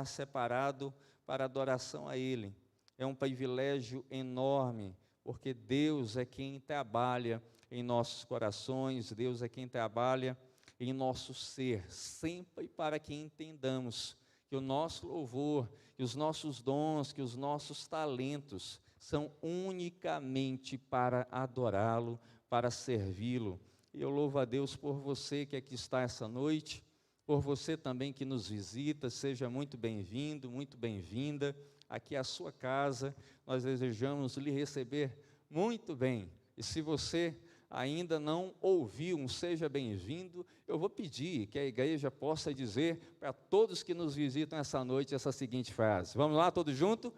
separado para adoração a Ele. É um privilégio enorme, porque Deus é quem trabalha em nossos corações, Deus é quem trabalha em nosso ser, sempre para que entendamos que o nosso louvor, que os nossos dons, que os nossos talentos são unicamente para adorá-lo, para servi-lo. E eu louvo a Deus por você que aqui está essa noite, por você também que nos visita. Seja muito bem-vindo, muito bem-vinda aqui à sua casa. Nós desejamos lhe receber muito bem. E se você ainda não ouviu um seja bem-vindo, eu vou pedir que a igreja possa dizer para todos que nos visitam essa noite essa seguinte frase. Vamos lá, todos juntos?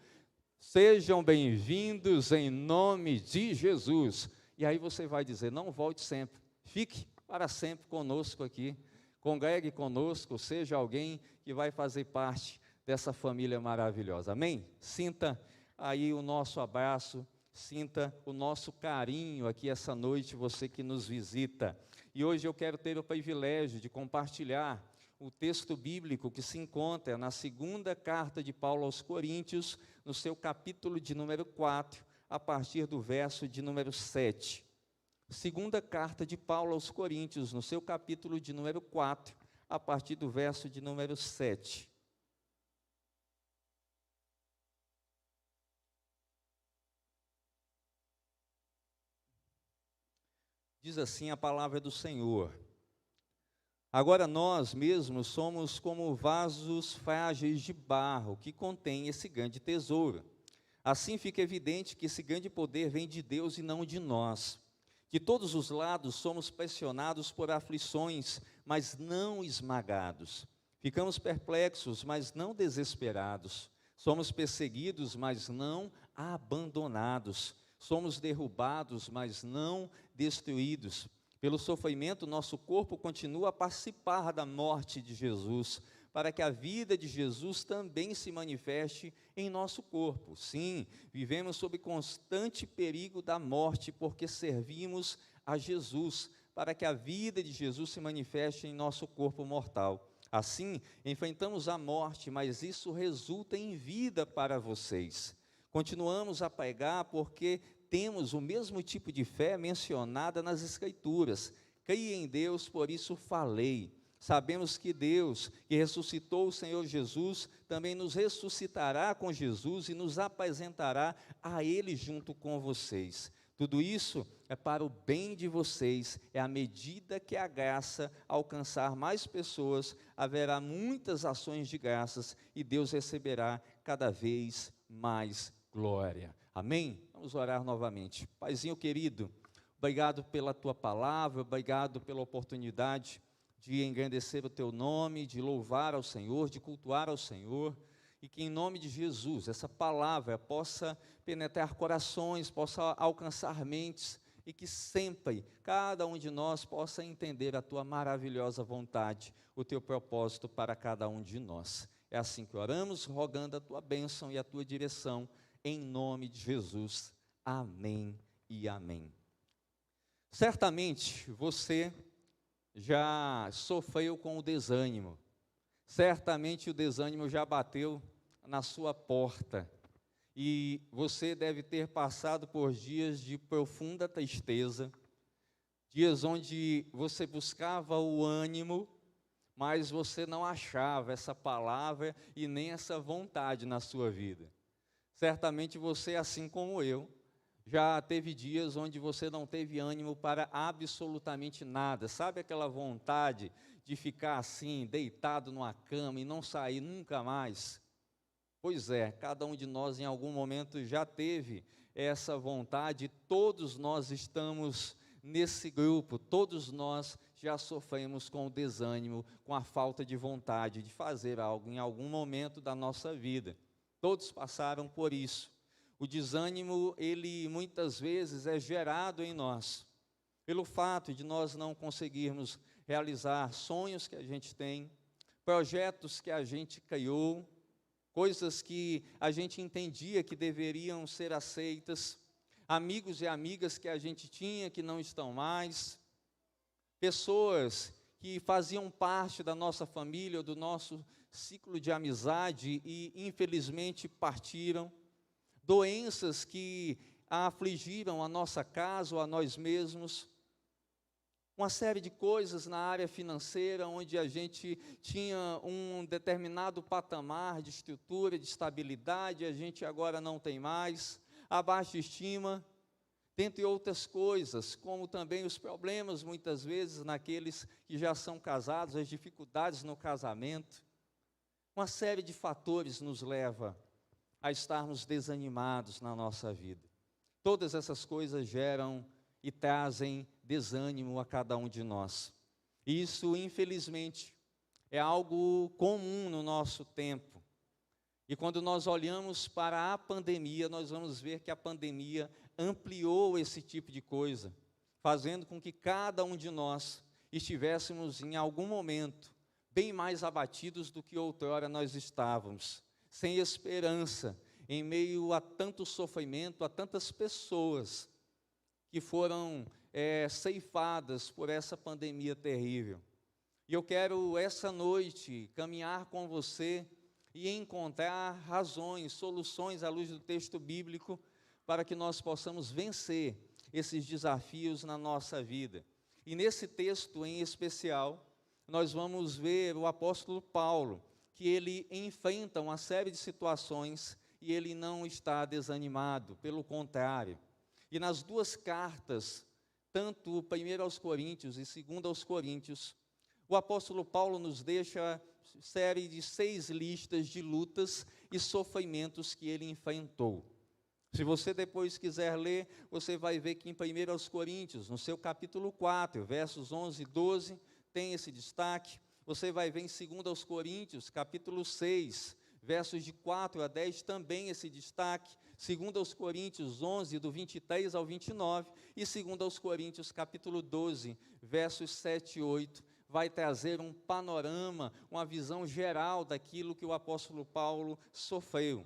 Sejam bem-vindos em nome de Jesus. E aí você vai dizer, não volte sempre, fique para sempre conosco aqui, congregue conosco, seja alguém que vai fazer parte dessa família maravilhosa, amém? Sinta aí o nosso abraço, sinta o nosso carinho aqui essa noite, você que nos visita. E hoje eu quero ter o privilégio de compartilhar o texto bíblico que se encontra na segunda carta de Paulo aos Coríntios, no seu capítulo de número 4, a partir do verso de número 7. Segunda carta de Paulo aos Coríntios, no seu capítulo de número 4, a partir do verso de número 7. Diz assim a palavra do Senhor: agora nós mesmos somos como vasos frágeis de barro que contém esse grande tesouro. Assim fica evidente que esse grande poder vem de Deus e não de nós. De todos os lados somos pressionados por aflições, mas não esmagados. Ficamos perplexos, mas não desesperados. Somos perseguidos, mas não abandonados. Somos derrubados, mas não destruídos. Pelo sofrimento, nosso corpo continua a participar da morte de Jesus, para que a vida de Jesus também se manifeste em nosso corpo. Sim, vivemos sob constante perigo da morte, porque servimos a Jesus, para que a vida de Jesus se manifeste em nosso corpo mortal. Assim, enfrentamos a morte, mas isso resulta em vida para vocês. Continuamos a pregar porque temos o mesmo tipo de fé mencionada nas Escrituras. Creia em Deus, por isso falei. Sabemos que Deus, que ressuscitou o Senhor Jesus, também nos ressuscitará com Jesus e nos apresentará a Ele junto com vocês. Tudo isso é para o bem de vocês, é à medida que a graça alcançar mais pessoas, haverá muitas ações de graças e Deus receberá cada vez mais glória. Amém? Vamos orar novamente. Paizinho querido, obrigado pela Tua palavra, obrigado pela oportunidade de engrandecer o Teu nome, de louvar ao Senhor, de cultuar ao Senhor, e que em nome de Jesus, essa palavra possa penetrar corações, possa alcançar mentes, e que sempre, cada um de nós possa entender a Tua maravilhosa vontade, o Teu propósito para cada um de nós. É assim que oramos, rogando a Tua bênção e a Tua direção, em nome de Jesus. Amém e amém. Certamente você já sofreu com o desânimo. Certamente o desânimo já bateu na sua porta. E você deve ter passado por dias de profunda tristeza, dias onde você buscava o ânimo, mas você não achava essa palavra e nem essa vontade na sua vida. Certamente você, assim como eu, já teve dias onde você não teve ânimo para absolutamente nada. Sabe aquela vontade de ficar assim, deitado numa cama e não sair nunca mais? Pois é, cada um de nós em algum momento já teve essa vontade. Todos nós estamos nesse grupo, todos nós já sofremos com o desânimo, com a falta de vontade de fazer algo em algum momento da nossa vida. Todos passaram por isso. O desânimo, ele muitas vezes é gerado em nós, pelo fato de nós não conseguirmos realizar sonhos que a gente tem, projetos que a gente criou, coisas que a gente entendia que deveriam ser aceitas, amigos e amigas que a gente tinha que não estão mais, pessoas que faziam parte da nossa família, do nosso ciclo de amizade e, infelizmente, partiram. Doenças que afligiram a nossa casa ou a nós mesmos. Uma série de coisas na área financeira, onde a gente tinha um determinado patamar de estrutura, de estabilidade, a gente agora não tem mais. A baixa estima, dentre outras coisas, como também os problemas, muitas vezes, naqueles que já são casados, as dificuldades no casamento. Uma série de fatores nos leva a estarmos desanimados na nossa vida. Todas essas coisas geram e trazem desânimo a cada um de nós. Isso, infelizmente, é algo comum no nosso tempo. E quando nós olhamos para a pandemia, nós vamos ver que a pandemia ampliou esse tipo de coisa, fazendo com que cada um de nós estivéssemos, em algum momento, bem mais abatidos do que outrora nós estávamos, sem esperança, em meio a tanto sofrimento, a tantas pessoas que foram ceifadas por essa pandemia terrível. E eu quero, essa noite, caminhar com você e encontrar razões, soluções à luz do texto bíblico, para que nós possamos vencer esses desafios na nossa vida. E nesse texto em especial, nós vamos ver o apóstolo Paulo, que ele enfrenta uma série de situações e ele não está desanimado, pelo contrário. E nas duas cartas, tanto 1 aos Coríntios e 2 aos Coríntios, o apóstolo Paulo nos deixa série de 6 listas de lutas e sofrimentos que ele enfrentou. Se você depois quiser ler, você vai ver que em 1 aos Coríntios, no seu capítulo 4, versos 11 e 12, tem esse destaque. Você vai ver em 2 aos Coríntios, capítulo 6, versos de 4 a 10, também esse destaque. 2 aos Coríntios 11, do 23 ao 29, e 2 aos Coríntios, capítulo 12, versos 7 e 8, vai trazer um panorama, uma visão geral daquilo que o apóstolo Paulo sofreu.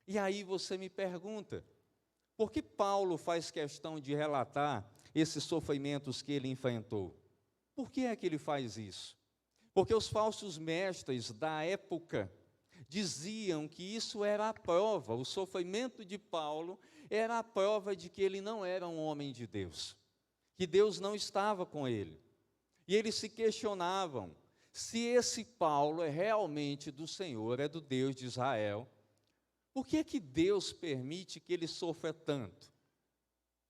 E aí você me pergunta, por que Paulo faz questão de relatar esses sofrimentos que ele enfrentou? Por que é que ele faz isso? Porque os falsos mestres da época diziam que isso era a prova, o sofrimento de Paulo era a prova de que ele não era um homem de Deus, que Deus não estava com ele. E eles se questionavam, se esse Paulo é realmente do Senhor, é do Deus de Israel, por que que Deus permite que ele sofra tanto?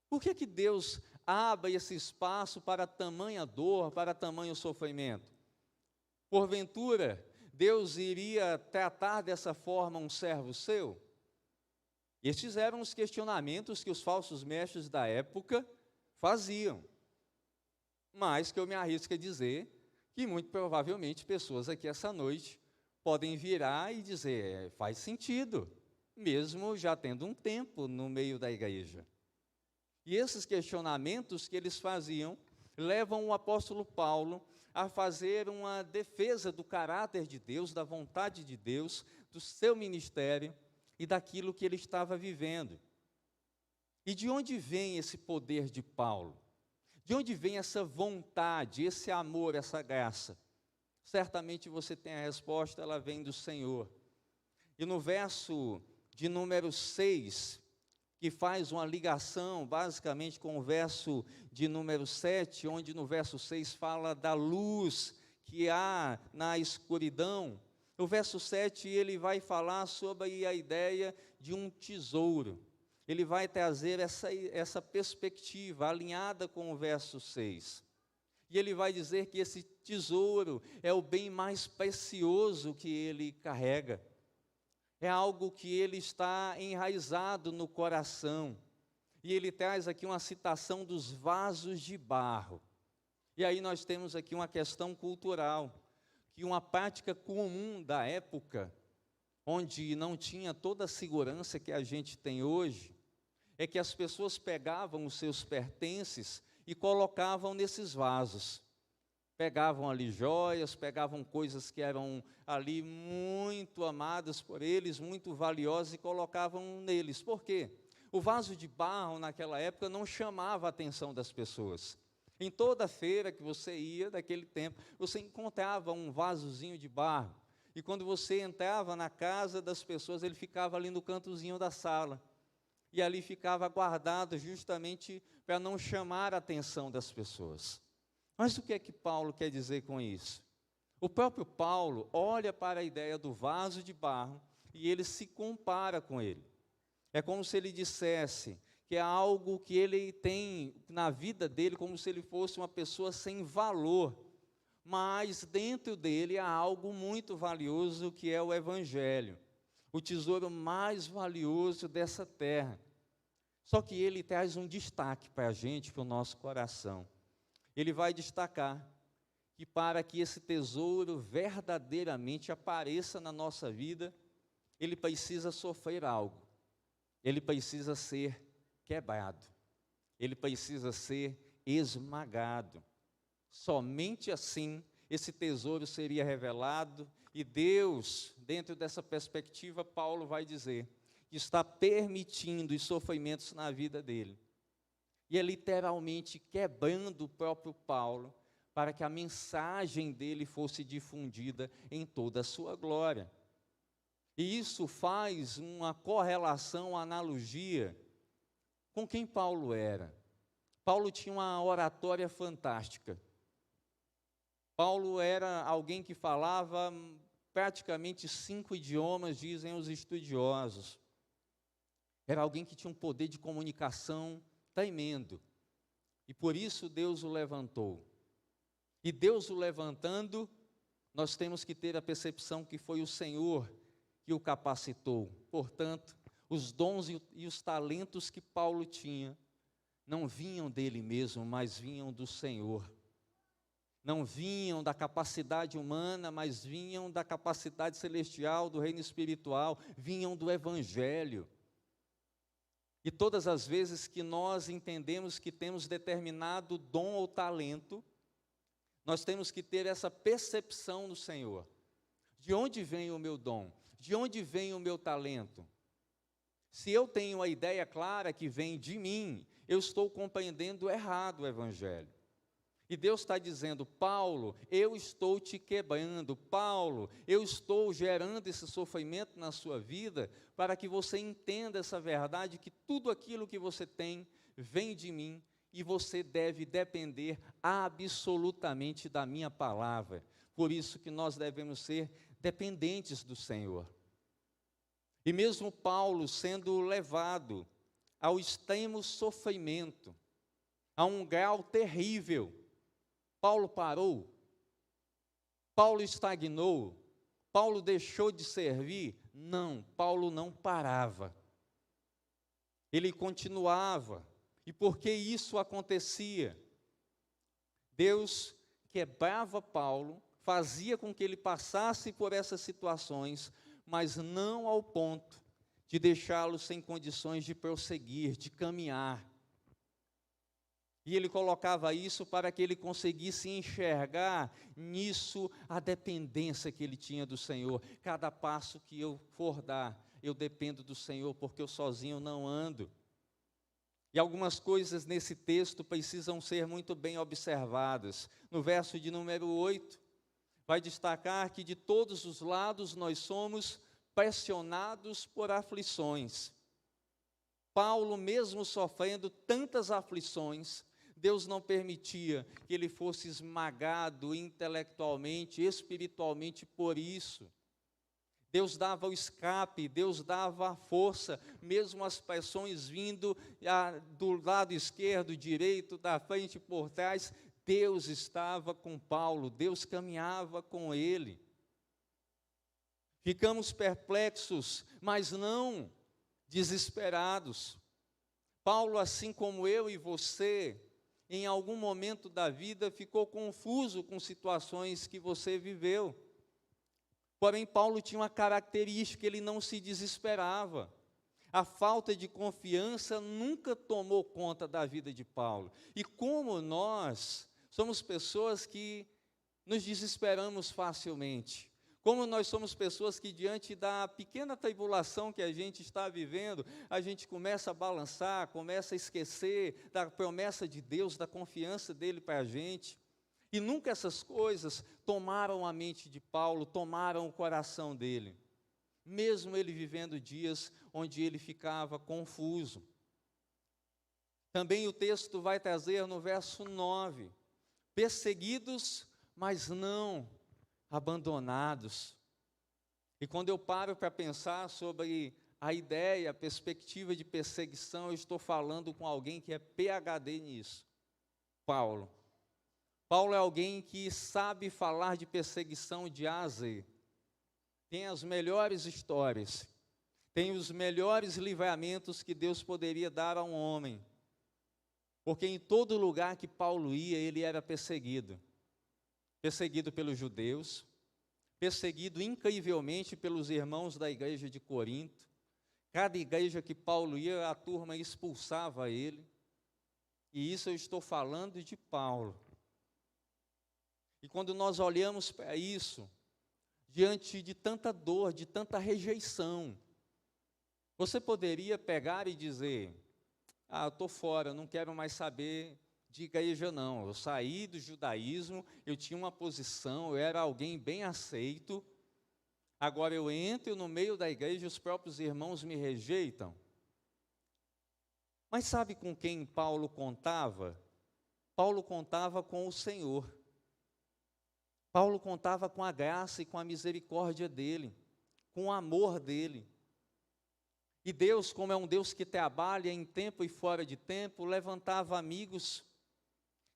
Por que que Deus abre esse espaço para tamanha dor, para tamanho sofrimento? Porventura, Deus iria tratar dessa forma um servo seu? Estes eram os questionamentos que os falsos mestres da época faziam. Mas que eu me arrisco a dizer que muito provavelmente pessoas aqui essa noite podem virar e dizer, faz sentido, mesmo já tendo um tempo no meio da igreja. E esses questionamentos que eles faziam levam o apóstolo Paulo a fazer uma defesa do caráter de Deus, da vontade de Deus, do seu ministério e daquilo que ele estava vivendo. E de onde vem esse poder de Paulo? De onde vem essa vontade, esse amor, essa graça? Certamente você tem a resposta, ela vem do Senhor. E no verso de número 6, que faz uma ligação basicamente com o verso de número 7, onde no verso 6 fala da luz que há na escuridão. No verso 7 ele vai falar sobre a ideia de um tesouro. Ele vai trazer essa perspectiva alinhada com o verso 6. E ele vai dizer que esse tesouro é o bem mais precioso que ele carrega. É algo que ele está enraizado no coração. E ele traz aqui uma citação dos vasos de barro. E aí nós temos aqui uma questão cultural, que uma prática comum da época, onde não tinha toda a segurança que a gente tem hoje, é que as pessoas pegavam os seus pertences e colocavam nesses vasos. Pegavam ali joias, pegavam coisas que eram ali muito amadas por eles, muito valiosas, e colocavam neles. Por quê? O vaso de barro naquela época não chamava a atenção das pessoas. Em toda feira que você ia daquele tempo, você encontrava um vasozinho de barro. E quando você entrava na casa das pessoas, ele ficava ali no cantozinho da sala. E ali ficava guardado justamente para não chamar a atenção das pessoas. Mas o que é que Paulo quer dizer com isso? O próprio Paulo olha para a ideia do vaso de barro e ele se compara com ele. É como se ele dissesse que é algo que ele tem na vida dele, como se ele fosse uma pessoa sem valor. Mas dentro dele há algo muito valioso que é o Evangelho, o tesouro mais valioso dessa terra. Só que ele traz um destaque para a gente, para o nosso coração. Ele vai destacar que para que esse tesouro verdadeiramente apareça na nossa vida, ele precisa sofrer algo, ele precisa ser quebrado, ele precisa ser esmagado. Somente assim esse tesouro seria revelado e Deus, dentro dessa perspectiva, Paulo vai dizer que está permitindo os sofrimentos na vida dele. E é literalmente quebrando o próprio Paulo para que a mensagem dele fosse difundida em toda a sua glória. E isso faz uma correlação, uma analogia com quem Paulo era. Paulo tinha uma oratória fantástica. Paulo era alguém que falava praticamente 5 idiomas, dizem os estudiosos. Era alguém que tinha um poder de comunicação tremendo. E por isso Deus o levantou. E Deus o levantando, nós temos que ter a percepção que foi o Senhor que o capacitou. Portanto, os dons e os talentos que Paulo tinha não vinham dele mesmo, mas vinham do Senhor. Não vinham da capacidade humana, mas vinham da capacidade celestial, do reino espiritual, vinham do Evangelho. E todas as vezes que nós entendemos que temos determinado dom ou talento, nós temos que ter essa percepção no Senhor. De onde vem o meu dom? De onde vem o meu talento? Se eu tenho a ideia clara que vem de mim, eu estou compreendendo errado o Evangelho. E Deus está dizendo, Paulo, eu estou te quebrando, Paulo, eu estou gerando esse sofrimento na sua vida, para que você entenda essa verdade, que tudo aquilo que você tem vem de mim, e você deve depender absolutamente da minha palavra. Por isso que nós devemos ser dependentes do Senhor. E mesmo Paulo sendo levado ao extremo sofrimento, a um grau terrível, Paulo parou, Paulo estagnou, Paulo deixou de servir? Não, Paulo não parava. Ele continuava. E por que isso acontecia? Deus quebrava Paulo, fazia com que ele passasse por essas situações, mas não ao ponto de deixá-lo sem condições de prosseguir, de caminhar. E ele colocava isso para que ele conseguisse enxergar nisso a dependência que ele tinha do Senhor. Cada passo que eu for dar, eu dependo do Senhor, porque eu sozinho não ando. E algumas coisas nesse texto precisam ser muito bem observadas. No verso de número 8, vai destacar que de todos os lados nós somos pressionados por aflições. Paulo, mesmo sofrendo tantas aflições, Deus não permitia que ele fosse esmagado intelectualmente, espiritualmente por isso. Deus dava o escape, Deus dava a força, mesmo as pressões vindo do lado esquerdo, direito, da frente, por trás, Deus estava com Paulo, Deus caminhava com ele. Ficamos perplexos, mas não desesperados. Paulo, assim como eu e você, em algum momento da vida ficou confuso com situações que você viveu. Porém, Paulo tinha uma característica, ele não se desesperava. A falta de confiança nunca tomou conta da vida de Paulo. E como nós somos pessoas que nos desesperamos facilmente, como nós somos pessoas que diante da pequena tribulação que a gente está vivendo, a gente começa a balançar, começa a esquecer da promessa de Deus, da confiança dele para a gente. E nunca essas coisas tomaram a mente de Paulo, tomaram o coração dele, mesmo ele vivendo dias onde ele ficava confuso. Também o texto vai trazer no verso 9, perseguidos, mas não abandonados. E quando eu paro para pensar sobre a ideia, a perspectiva de perseguição, eu estou falando com alguém que é PhD nisso, Paulo. Paulo é alguém que sabe falar de perseguição de A a Z. Tem as melhores histórias, tem os melhores livramentos que Deus poderia dar a um homem. Porque em todo lugar que Paulo ia, ele era perseguido. Perseguido pelos judeus, perseguido incrivelmente pelos irmãos da igreja de Corinto. Cada igreja que Paulo ia, a turma expulsava ele. E isso eu estou falando de Paulo. E quando nós olhamos para isso, diante de tanta dor, de tanta rejeição, você poderia pegar e dizer: eu estou fora, não quero mais saber de igreja não. Eu saí do judaísmo, eu tinha uma posição, eu era alguém bem aceito. Agora eu entro no meio da igreja e os próprios irmãos me rejeitam. Mas sabe com quem Paulo contava? Paulo contava com o Senhor. Paulo contava com a graça e com a misericórdia dele, com o amor dele. E Deus, como é um Deus que trabalha em tempo e fora de tempo, levantava amigos,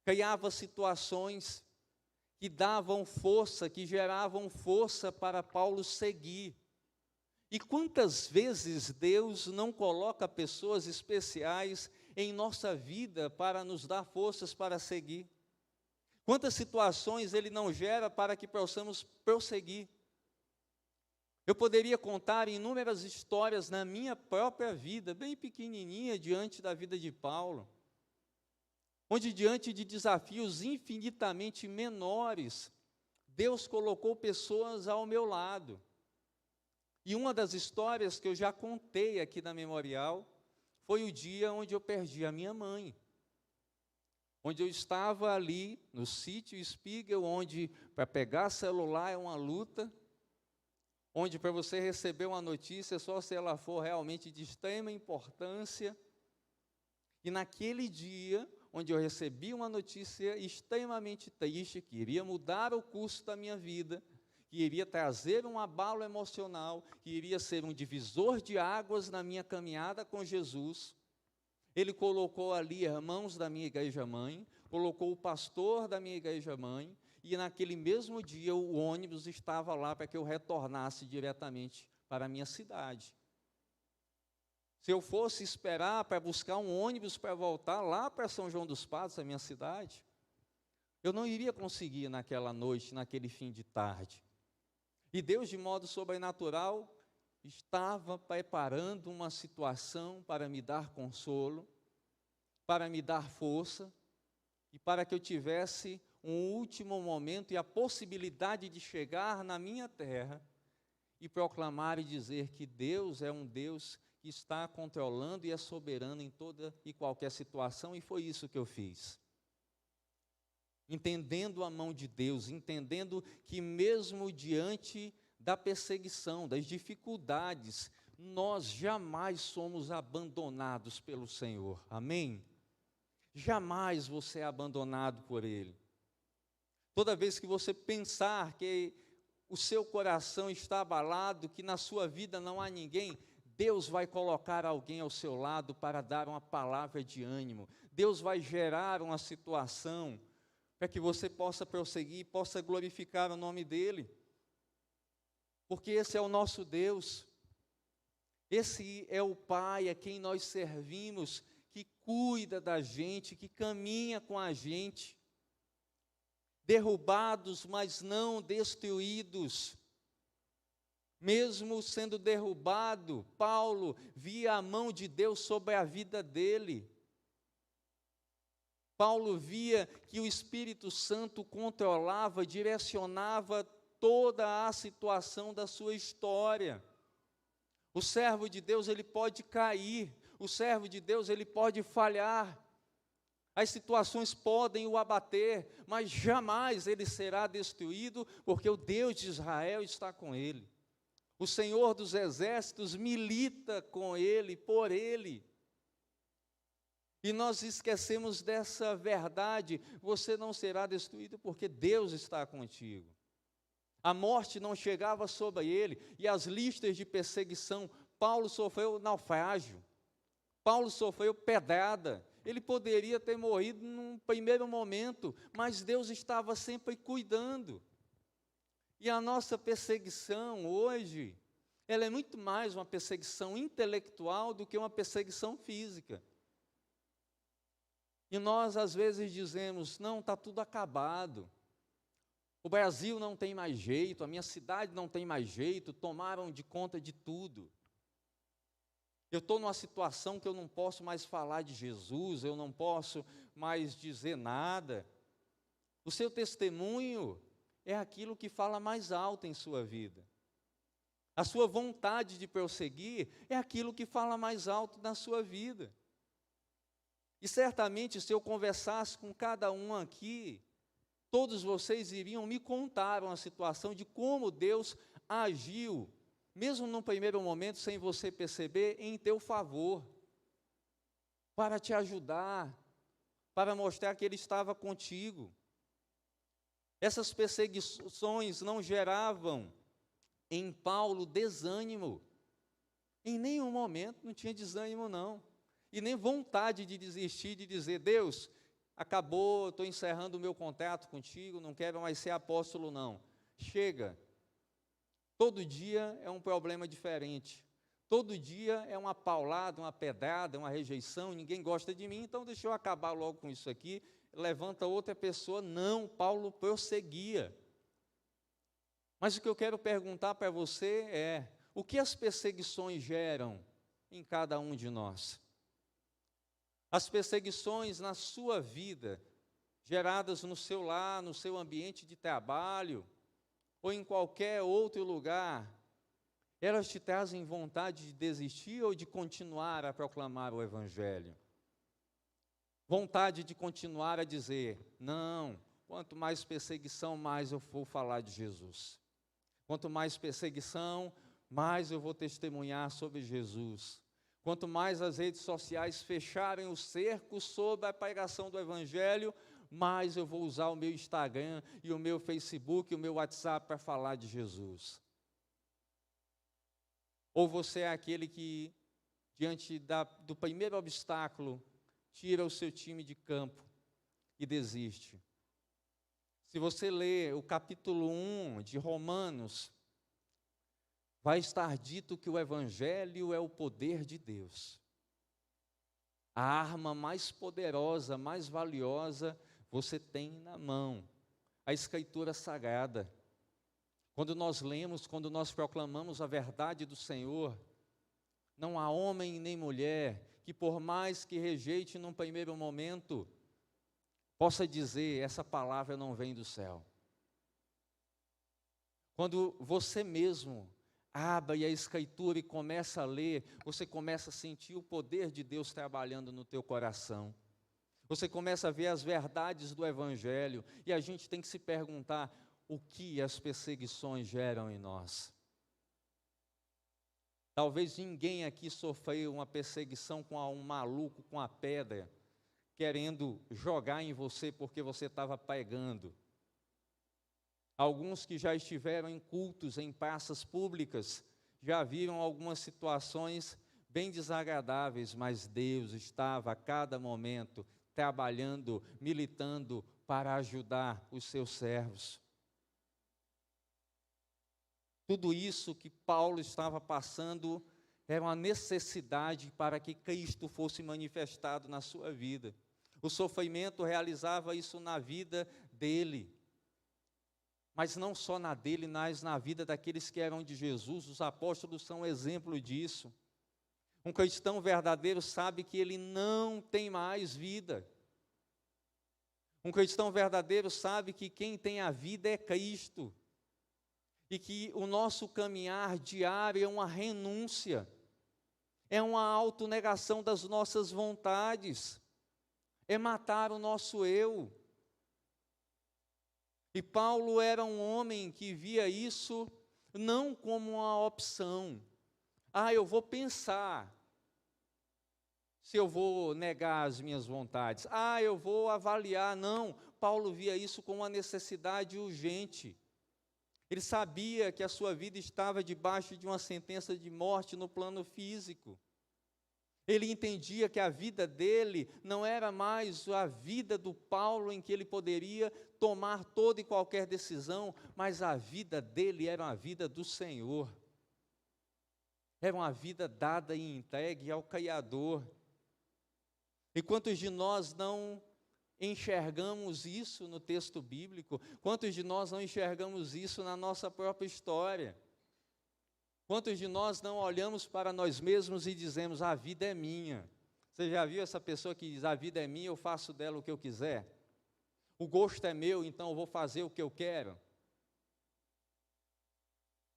criava situações que davam força, que geravam força para Paulo seguir. E quantas vezes Deus não coloca pessoas especiais em nossa vida para nos dar forças para seguir? Quantas situações Ele não gera para que possamos prosseguir? Eu poderia contar inúmeras histórias na minha própria vida, bem pequenininha, diante da vida de Paulo, onde diante de desafios infinitamente menores, Deus colocou pessoas ao meu lado. E uma das histórias que eu já contei aqui na Memorial, foi o dia onde eu perdi a minha mãe. Onde eu estava ali no sítio Spiegel, onde para pegar celular é uma luta, onde para você receber uma notícia, só se ela for realmente de extrema importância. E naquele dia, onde eu recebi uma notícia extremamente triste, que iria mudar o curso da minha vida, que iria trazer um abalo emocional, que iria ser um divisor de águas na minha caminhada com Jesus, Ele colocou ali irmãos da minha igreja-mãe, colocou o pastor da minha igreja-mãe, e naquele mesmo dia o ônibus estava lá para que eu retornasse diretamente para a minha cidade. Se eu fosse esperar para buscar um ônibus para voltar lá para São João dos Padres, a minha cidade, eu não iria conseguir naquela noite, naquele fim de tarde. E Deus, de modo sobrenatural, estava preparando uma situação para me dar consolo, para me dar força, e para que eu tivesse um último momento e a possibilidade de chegar na minha terra e proclamar e dizer que Deus é um Deus que está controlando e é soberano em toda e qualquer situação, e foi isso que eu fiz. Entendendo a mão de Deus, entendendo que mesmo diante da perseguição, das dificuldades, nós jamais somos abandonados pelo Senhor, amém? Jamais você é abandonado por Ele. Toda vez que você pensar que o seu coração está abalado, que na sua vida não há ninguém, Deus vai colocar alguém ao seu lado para dar uma palavra de ânimo. Deus vai gerar uma situação para que você possa prosseguir, possa glorificar o nome dEle. Porque esse é o nosso Deus. Esse é o Pai a quem nós servimos, que cuida da gente, que caminha com a gente. Derrubados, mas não destruídos. Mesmo sendo derrubado, Paulo via a mão de Deus sobre a vida dele. Paulo via que o Espírito Santo controlava, direcionava toda a situação da sua história. O servo de Deus, ele pode cair, o servo de Deus, ele pode falhar, As situações podem o abater, mas jamais ele será destruído, porque o Deus de Israel está com ele. O Senhor dos exércitos milita com ele, por ele. E nós esquecemos dessa verdade: você não será destruído, porque Deus está contigo. A morte não chegava sobre ele, e as listas de perseguição. Paulo sofreu naufrágio, Paulo sofreu pedrada. Ele poderia ter morrido num primeiro momento, mas Deus estava sempre cuidando. E a nossa perseguição hoje, ela é muito mais uma perseguição intelectual do que uma perseguição física. E nós às vezes dizemos: não, está tudo acabado. O Brasil não tem mais jeito, a minha cidade não tem mais jeito, tomaram de conta de tudo. Eu estou numa situação que eu não posso mais falar de Jesus, eu não posso mais dizer nada. O seu testemunho é aquilo que fala mais alto em sua vida. A sua vontade de prosseguir é aquilo que fala mais alto na sua vida. E certamente, se eu conversasse com cada um aqui, todos vocês iriam me contar uma situação de como Deus agiu, mesmo num primeiro momento, sem você perceber, em teu favor, para te ajudar, para mostrar que Ele estava contigo. Essas perseguições não geravam em Paulo desânimo. Em nenhum momento não tinha desânimo, não. E nem vontade de desistir, de dizer: Deus, acabou, estou encerrando o meu contrato contigo, não quero mais ser apóstolo, não. Chega. Todo dia é um problema diferente. Todo dia é uma paulada, uma pedrada, uma rejeição, ninguém gosta de mim, então deixa eu acabar logo com isso aqui. Levanta outra pessoa. Não, Paulo prosseguia. Mas o que eu quero perguntar para você é: o que as perseguições geram em cada um de nós? As perseguições na sua vida, geradas no seu lar, no seu ambiente de trabalho, ou em qualquer outro lugar, elas te trazem vontade de desistir ou de continuar a proclamar o Evangelho? Vontade de continuar a dizer: não, quanto mais perseguição, mais eu vou falar de Jesus. Quanto mais perseguição, mais eu vou testemunhar sobre Jesus. Quanto mais as redes sociais fecharem o cerco sobre a pregação do Evangelho, mais eu vou usar o meu Instagram e o meu Facebook e o meu WhatsApp para falar de Jesus. Ou você é aquele que, diante do primeiro obstáculo, tira o seu time de campo e desiste? Se você ler o capítulo 1 de Romanos, vai estar dito que o Evangelho é o poder de Deus. A arma mais poderosa, mais valiosa, você tem na mão, a Escritura Sagrada. Quando nós lemos, quando nós proclamamos a verdade do Senhor, não há homem nem mulher que, por mais que rejeite num primeiro momento, possa dizer: essa palavra não vem do céu. Quando você mesmo abre a Escritura e começa a ler, você começa a sentir o poder de Deus trabalhando no teu coração. Você começa a ver as verdades do Evangelho, e a gente tem que se perguntar: o que as perseguições geram em nós? Talvez ninguém aqui sofreu uma perseguição com um maluco com a pedra, querendo jogar em você porque você estava pregando. Alguns que já estiveram em cultos, em praças públicas, já viram algumas situações bem desagradáveis, mas Deus estava a cada momento trabalhando, militando para ajudar os seus servos. Tudo isso que Paulo estava passando era uma necessidade para que Cristo fosse manifestado na sua vida. O sofrimento realizava isso na vida dele. Mas não só na dele, mas na vida daqueles que eram de Jesus. Os apóstolos são um exemplo disso. Um cristão verdadeiro sabe que ele não tem mais vida. Um cristão verdadeiro sabe que quem tem a vida é Cristo. E que o nosso caminhar diário é uma renúncia. É uma autonegação das nossas vontades. é matar o nosso eu. E Paulo era um homem que via isso não como uma opção. Eu vou pensar se eu vou negar as minhas vontades. Eu vou avaliar. Não, Paulo via isso como uma necessidade urgente. Ele sabia que a sua vida estava debaixo de uma sentença de morte no plano físico. Ele entendia que a vida dele não era mais a vida do Paulo em que ele poderia tomar toda e qualquer decisão, mas a vida dele era uma vida do Senhor. Era uma vida dada e entregue ao Criador. E quantos de nós não enxergamos isso no texto bíblico? Quantos de nós não enxergamos isso na nossa própria história? Quantos de nós não olhamos para nós mesmos e dizemos, a vida é minha? Você já viu essa pessoa que diz, a vida é minha, eu faço dela o que eu quiser? O gosto é meu, então eu vou fazer o que eu quero?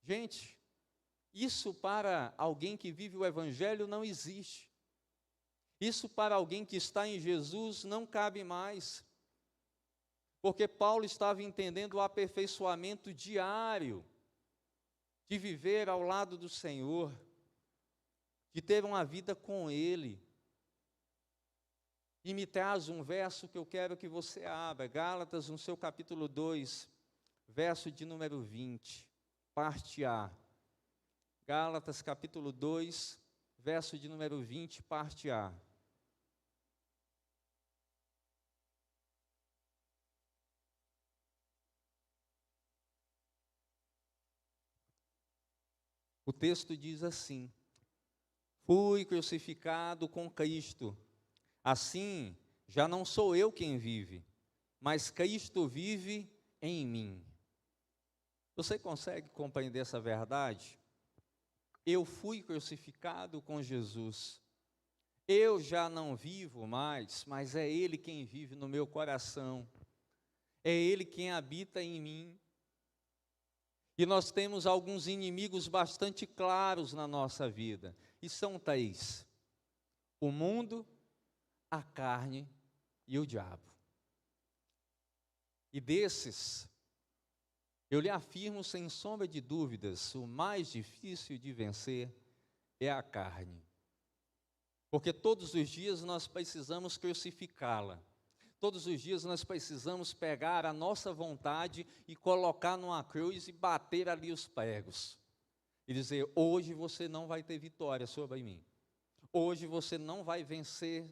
Gente, isso para alguém que vive o Evangelho não existe. Isso para alguém que está em Jesus não cabe mais. Porque Paulo estava entendendo o aperfeiçoamento diário de viver ao lado do Senhor, de ter uma vida com Ele. E me traz um verso que eu quero que você abra, Gálatas, no seu capítulo 2, verso de número 20, parte A. Gálatas, capítulo 2, verso de número 20, parte A. O texto diz assim: fui crucificado com Cristo, assim já não sou eu quem vive, mas Cristo vive em mim. Você consegue compreender essa verdade? Eu fui crucificado com Jesus, eu já não vivo mais, mas é Ele quem vive no meu coração, é Ele quem habita em mim. E nós temos alguns inimigos bastante claros na nossa vida, e são três: o mundo, a carne e o diabo. E desses, eu lhe afirmo sem sombra de dúvidas, o mais difícil de vencer é a carne. Porque todos os dias nós precisamos crucificá-la. Todos os dias nós precisamos pegar a nossa vontade e colocar numa cruz e bater ali os pregos. E dizer, hoje você não vai ter vitória sobre mim. Hoje você não vai vencer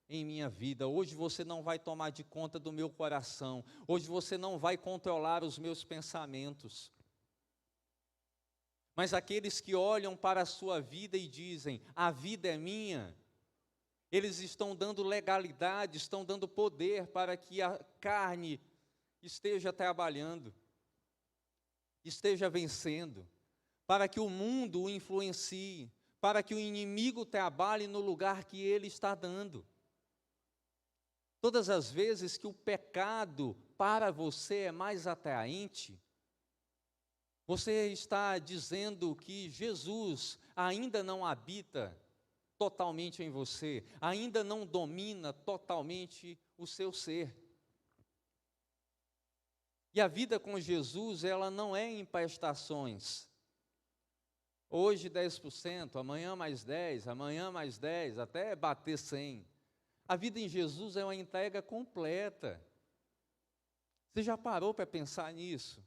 em minha vida. Hoje você não vai tomar de conta do meu coração. Hoje você não vai controlar os meus pensamentos. Mas aqueles que olham para a sua vida e dizem, a vida é minha, eles estão dando legalidade, estão dando poder para que a carne esteja trabalhando, esteja vencendo, para que o mundo o influencie, para que o inimigo trabalhe no lugar que ele está dando. Todas as vezes que o pecado para você é mais atraente, você está dizendo que Jesus ainda não habita totalmente em você, ainda não domina totalmente o seu ser. E a vida com Jesus, ela não é em prestações. Hoje 10%, amanhã mais 10%, amanhã mais 10%, até bater 100%. A vida em Jesus é uma entrega completa. Você já parou para pensar nisso?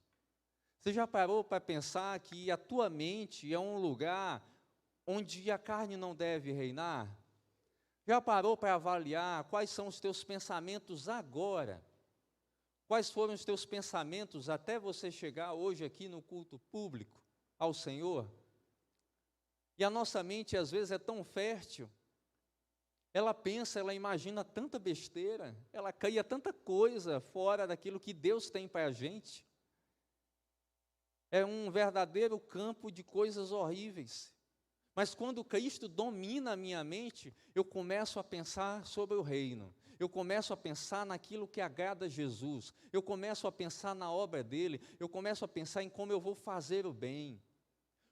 Você já parou para pensar que a tua mente é um lugar onde a carne não deve reinar? Já parou para avaliar quais são os teus pensamentos agora? Quais foram os teus pensamentos até você chegar hoje aqui no culto público ao Senhor? E a nossa mente às vezes é tão fértil, ela pensa, ela imagina tanta besteira, ela cria tanta coisa fora daquilo que Deus tem para a gente. É um verdadeiro campo de coisas horríveis. Mas quando Cristo domina a minha mente, eu começo a pensar sobre o reino. Eu começo a pensar naquilo que agrada a Jesus. Eu começo a pensar na obra dele. Eu começo a pensar em como eu vou fazer o bem.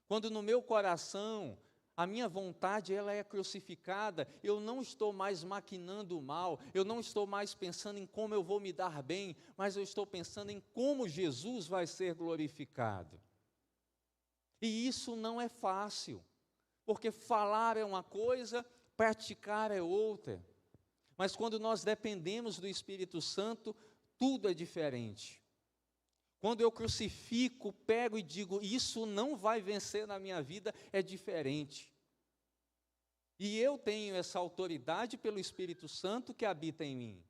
Quando no meu coração a minha vontade ela é crucificada, eu não estou mais maquinando o mal, eu não estou mais pensando em como eu vou me dar bem, mas eu estou pensando em como Jesus vai ser glorificado. E isso não é fácil, porque falar é uma coisa, praticar é outra. Mas quando nós dependemos do Espírito Santo, tudo é diferente. Quando eu crucifico, pego e digo, isso não vai vencer na minha vida, é diferente. E eu tenho essa autoridade pelo Espírito Santo que habita em mim.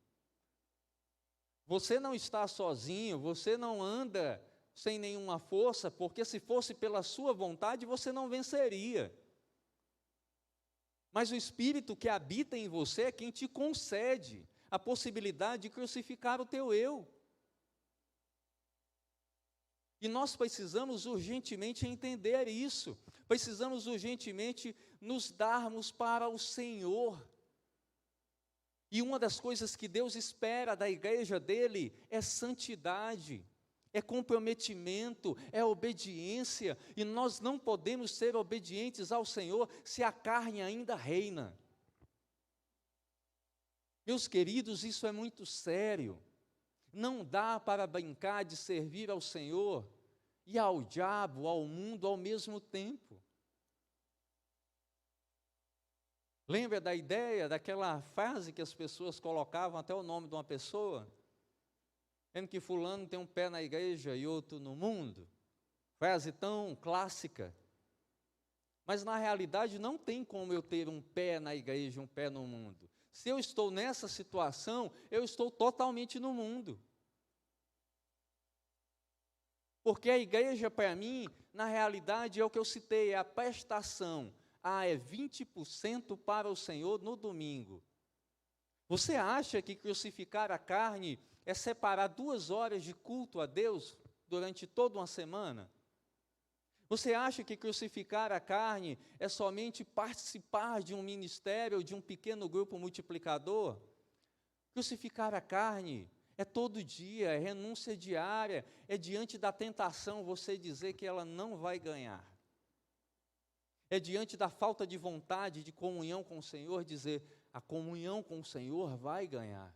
Você não está sozinho, você não anda sem nenhuma força, porque se fosse pela sua vontade, você não venceria. Mas o Espírito que habita em você é quem te concede a possibilidade de crucificar o teu eu. E nós precisamos urgentemente entender isso, precisamos urgentemente nos darmos para o Senhor. E uma das coisas que Deus espera da igreja dele é santidade, é comprometimento, é obediência, e nós não podemos ser obedientes ao Senhor se a carne ainda reina. Meus queridos, isso é muito sério. Não dá para brincar de servir ao Senhor e ao diabo, ao mundo ao mesmo tempo. Lembra da ideia, daquela frase que as pessoas colocavam até o nome de uma pessoa? Vendo que fulano tem um pé na igreja e outro no mundo. Frase tão clássica. Mas na realidade não tem como eu ter um pé na igreja e um pé no mundo. Se eu estou nessa situação, eu estou totalmente no mundo. Porque a igreja, para mim, na realidade, é o que eu citei, é a prestação. É 20% para o Senhor no domingo. Você acha que crucificar a carne é separar 2 horas de culto a Deus durante toda uma semana? Você acha que crucificar a carne é somente participar de um ministério ou de um pequeno grupo multiplicador? Crucificar a carne é todo dia, é renúncia diária, é diante da tentação você dizer que ela não vai ganhar. É diante da falta de vontade, de comunhão com o Senhor, dizer, a comunhão com o Senhor vai ganhar.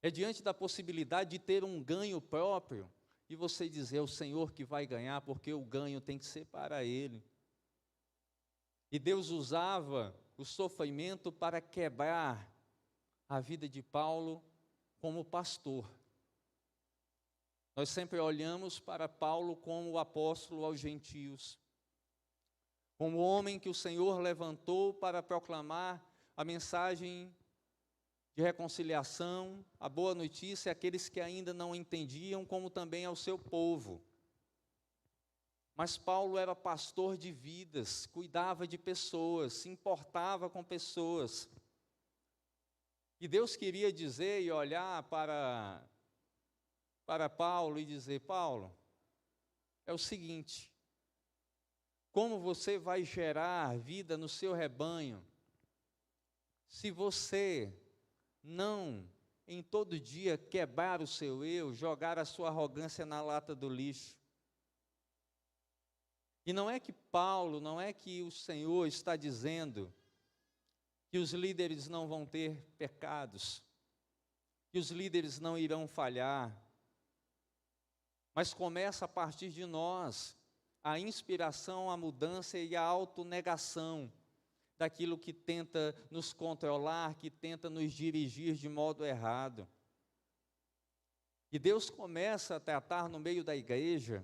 É diante da possibilidade de ter um ganho próprio, e você dizer, é o Senhor que vai ganhar, porque o ganho tem que ser para Ele. E Deus usava o sofrimento para quebrar a vida de Paulo como pastor. Nós sempre olhamos para Paulo como o apóstolo aos gentios, como o homem que o Senhor levantou para proclamar a mensagem de reconciliação, a boa notícia àqueles que ainda não entendiam, como também ao seu povo. Mas Paulo era pastor de vidas, cuidava de pessoas, se importava com pessoas. E Deus queria dizer e olhar para Paulo e dizer, Paulo, é o seguinte, como você vai gerar vida no seu rebanho, se você não, em todo dia, quebrar o seu eu, jogar a sua arrogância na lata do lixo. E não é que Paulo, não é que o Senhor está dizendo que os líderes não vão ter pecados, que os líderes não irão falhar, mas começa a partir de nós a inspiração, a mudança e a autonegação daquilo que tenta nos controlar, que tenta nos dirigir de modo errado. E Deus começa a tratar no meio da igreja,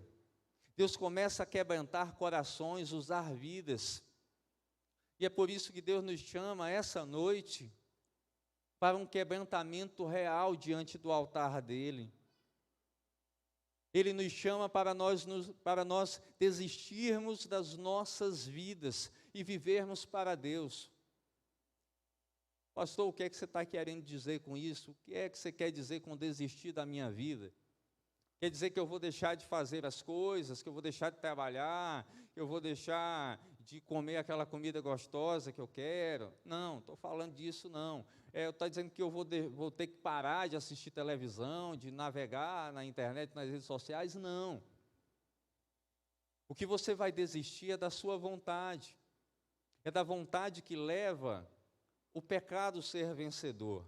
Deus começa a quebrantar corações, usar vidas. E é por isso que Deus nos chama essa noite para um quebrantamento real diante do altar dEle. Ele nos chama para nós desistirmos das nossas vidas e vivermos para Deus. Pastor, o que é que você está querendo dizer com isso? O que é que você quer dizer com desistir da minha vida? Quer dizer que eu vou deixar de fazer as coisas, que eu vou deixar de trabalhar, que eu vou deixar de comer aquela comida gostosa que eu quero? Não, estou falando disso não. Eu estou dizendo que eu vou ter que parar de assistir televisão, de navegar na internet, nas redes sociais? Não. O que você vai desistir é da sua vontade. É da vontade que leva o pecado a ser vencedor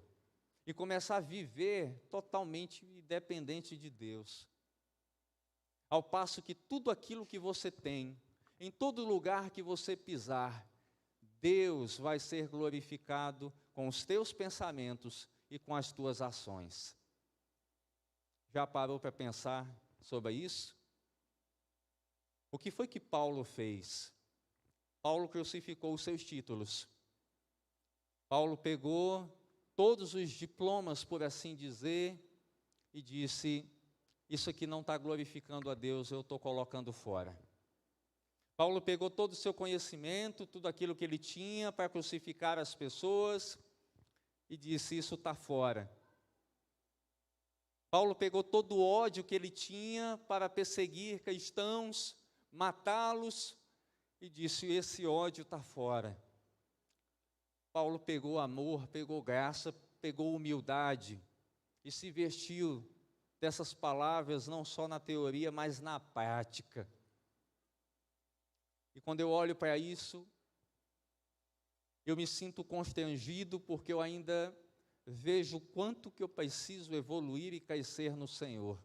e começar a viver totalmente independente de Deus. Ao passo que tudo aquilo que você tem, em todo lugar que você pisar, Deus vai ser glorificado com os teus pensamentos e com as tuas ações. Já parou para pensar sobre isso? O que foi que Paulo fez? Paulo crucificou os seus títulos. Paulo pegou todos os diplomas, por assim dizer, e disse: isso aqui não está glorificando a Deus, eu estou colocando fora. Paulo pegou todo o seu conhecimento, tudo aquilo que ele tinha para crucificar as pessoas, e disse: isso está fora. Paulo pegou todo o ódio que ele tinha para perseguir cristãos, matá-los, e disse: esse ódio está fora. Paulo pegou amor, pegou graça, pegou humildade, e se vestiu dessas palavras, não só na teoria, mas na prática. E quando eu olho para isso, eu me sinto constrangido, porque eu ainda vejo o quanto que eu preciso evoluir e crescer no Senhor.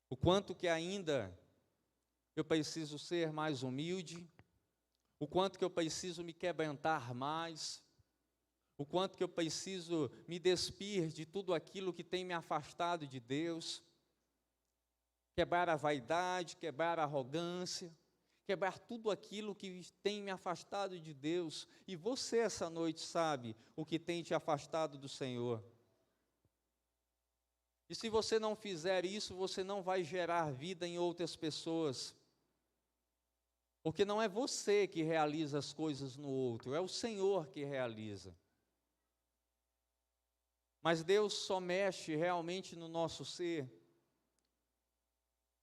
O quanto que ainda eu preciso ser mais humilde, o quanto que eu preciso me quebrantar mais, o quanto que eu preciso me despir de tudo aquilo que tem me afastado de Deus, quebrar a vaidade, quebrar a arrogância, quebrar tudo aquilo que tem me afastado de Deus. E você essa noite sabe o que tem te afastado do Senhor. E se você não fizer isso, você não vai gerar vida em outras pessoas. Porque não é você que realiza as coisas no outro, é o Senhor que realiza. Mas Deus só mexe realmente no nosso ser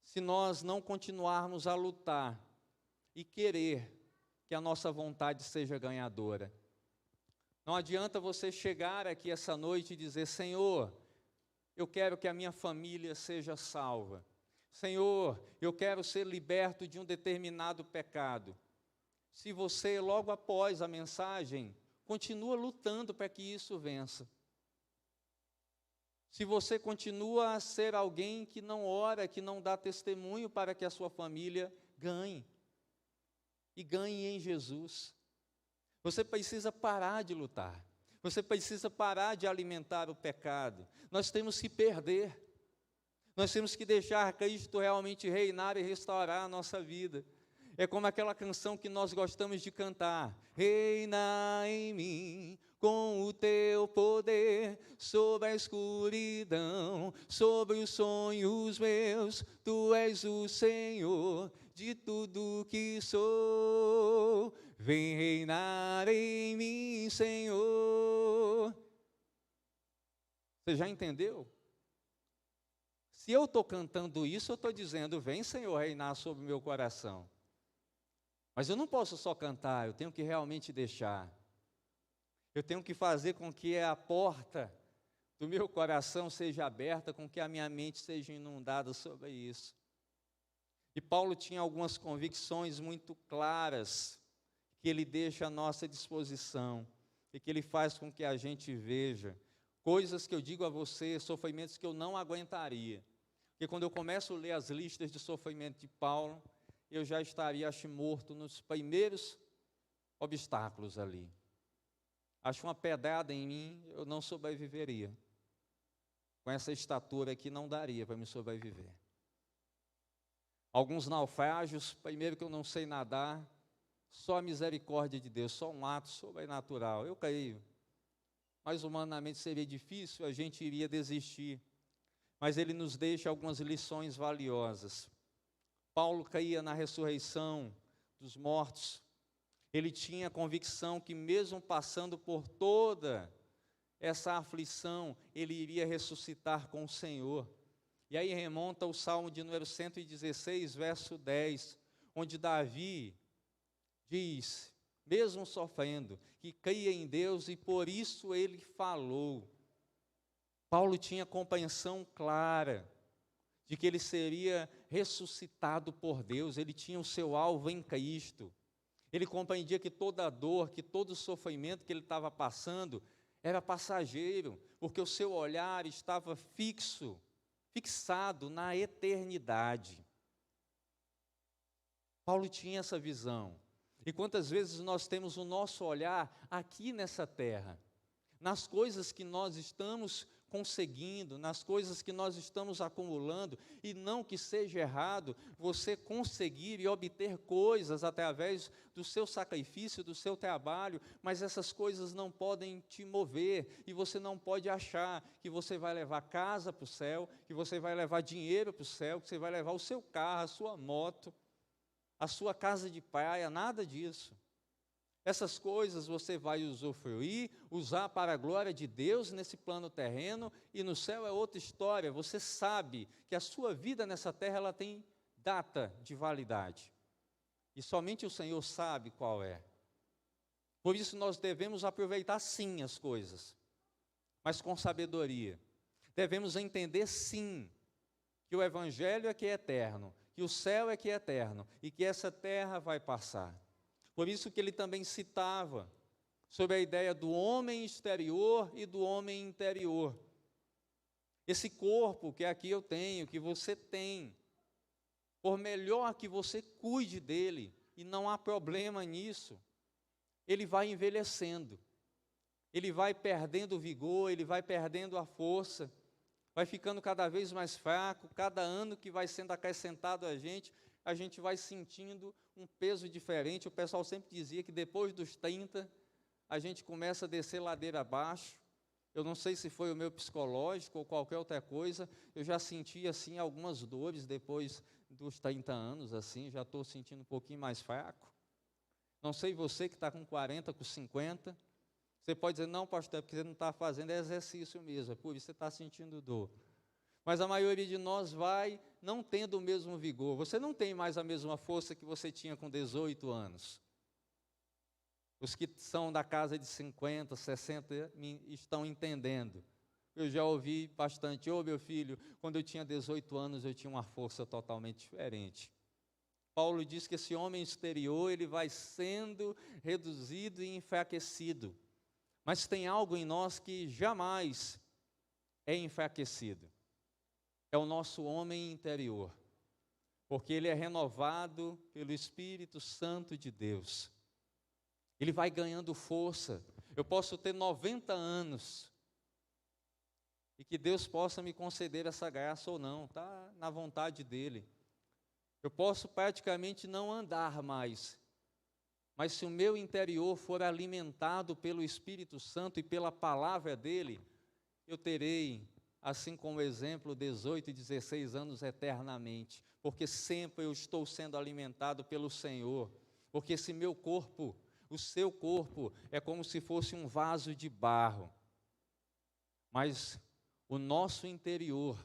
se nós não continuarmos a lutar e querer que a nossa vontade seja ganhadora. Não adianta você chegar aqui essa noite e dizer: Senhor, eu quero que a minha família seja salva. Senhor, eu quero ser liberto de um determinado pecado. Se você, logo após a mensagem, continua lutando para que isso vença. Se você continua a ser alguém que não ora, que não dá testemunho para que a sua família ganhe. E ganhe em Jesus. Você precisa parar de lutar. Você precisa parar de alimentar o pecado. Nós temos que perder. Nós temos que deixar Cristo realmente reinar e restaurar a nossa vida. É como aquela canção que nós gostamos de cantar: reina em mim com o teu poder, sobre a escuridão, sobre os sonhos meus, tu és o Senhor de tudo que sou. Vem reinar em mim, Senhor. Você já entendeu? Se eu estou cantando isso, eu estou dizendo: vem, Senhor, reinar sobre o meu coração. Mas eu não posso só cantar, eu tenho que realmente deixar. Eu tenho que fazer com que a porta do meu coração seja aberta, com que a minha mente seja inundada sobre isso. E Paulo tinha algumas convicções muito claras, que ele deixa à nossa disposição, e que ele faz com que a gente veja coisas que eu digo a você, sofrimentos que eu não aguentaria. Porque quando eu começo a ler as listas de sofrimento de Paulo, eu já estaria, acho, morto nos primeiros obstáculos ali. Acho uma pedrada em mim, eu não sobreviveria. Com essa estatura aqui não daria para me sobreviver. Alguns naufrágios, primeiro que eu não sei nadar, só a misericórdia de Deus, só um ato sobrenatural. Eu creio. Mas humanamente seria difícil, a gente iria desistir. Mas ele nos deixa algumas lições valiosas. Paulo caía na ressurreição dos mortos. Ele tinha a convicção que mesmo passando por toda essa aflição, ele iria ressuscitar com o Senhor. E aí remonta o Salmo de número 116, verso 10, onde Davi diz, mesmo sofrendo, que cria em Deus e por isso ele falou. Paulo tinha compreensão clara de que ele seria ressuscitado por Deus, ele tinha o seu alvo em Cristo. Ele compreendia que toda a dor, que todo o sofrimento que ele estava passando era passageiro, porque o seu olhar estava fixado na eternidade. Paulo tinha essa visão. E quantas vezes nós temos o nosso olhar aqui nessa terra, nas coisas que nós estamos conseguindo, nas coisas que nós estamos acumulando, e não que seja errado você conseguir e obter coisas através do seu sacrifício, do seu trabalho, mas essas coisas não podem te mover, e você não pode achar que você vai levar casa para o céu, que você vai levar dinheiro para o céu, que você vai levar o seu carro, a sua moto, a sua casa de praia, nada disso. Essas coisas você vai usufruir, usar para a glória de Deus nesse plano terreno, e no céu é outra história. Você sabe que a sua vida nessa terra ela tem data de validade, e somente o Senhor sabe qual é. Por isso nós devemos aproveitar sim as coisas, mas com sabedoria. Devemos entender sim que o Evangelho é que é eterno, que o céu é que é eterno, e que essa terra vai passar. Por isso que ele também citava sobre a ideia do homem exterior e do homem interior. Esse corpo que aqui eu tenho, que você tem, por melhor que você cuide dele, e não há problema nisso, ele vai envelhecendo, ele vai perdendo o vigor, ele vai perdendo a força, vai ficando cada vez mais fraco. Cada ano que vai sendo acrescentado a gente vai sentindo um peso diferente. O pessoal sempre dizia que depois dos 30, a gente começa a descer ladeira abaixo. Eu não sei se foi o meu psicológico ou qualquer outra coisa, eu já senti assim algumas dores depois dos 30 anos, assim, já estou sentindo um pouquinho mais fraco. Não sei você que está com 40, com 50, você pode dizer, não, pastor, é porque você não está fazendo exercício mesmo, é por isso que você está sentindo dor. Mas a maioria de nós vai não tendo o mesmo vigor. Você não tem mais a mesma força que você tinha com 18 anos. Os que são da casa de 50, 60 estão entendendo. Eu já ouvi bastante, meu filho, quando eu tinha 18 anos eu tinha uma força totalmente diferente. Paulo diz que esse homem exterior, ele vai sendo reduzido e enfraquecido. Mas tem algo em nós que jamais é enfraquecido. É o nosso homem interior, porque ele é renovado pelo Espírito Santo de Deus. Ele vai ganhando força. Eu posso ter 90 anos, e que Deus possa me conceder essa graça ou não, está na vontade dEle. Eu posso praticamente não andar mais, mas se o meu interior for alimentado pelo Espírito Santo e pela palavra dEle, eu terei, assim como exemplo, 18 e 16 anos eternamente, porque sempre eu estou sendo alimentado pelo Senhor, porque esse meu corpo, o seu corpo, é como se fosse um vaso de barro, mas o nosso interior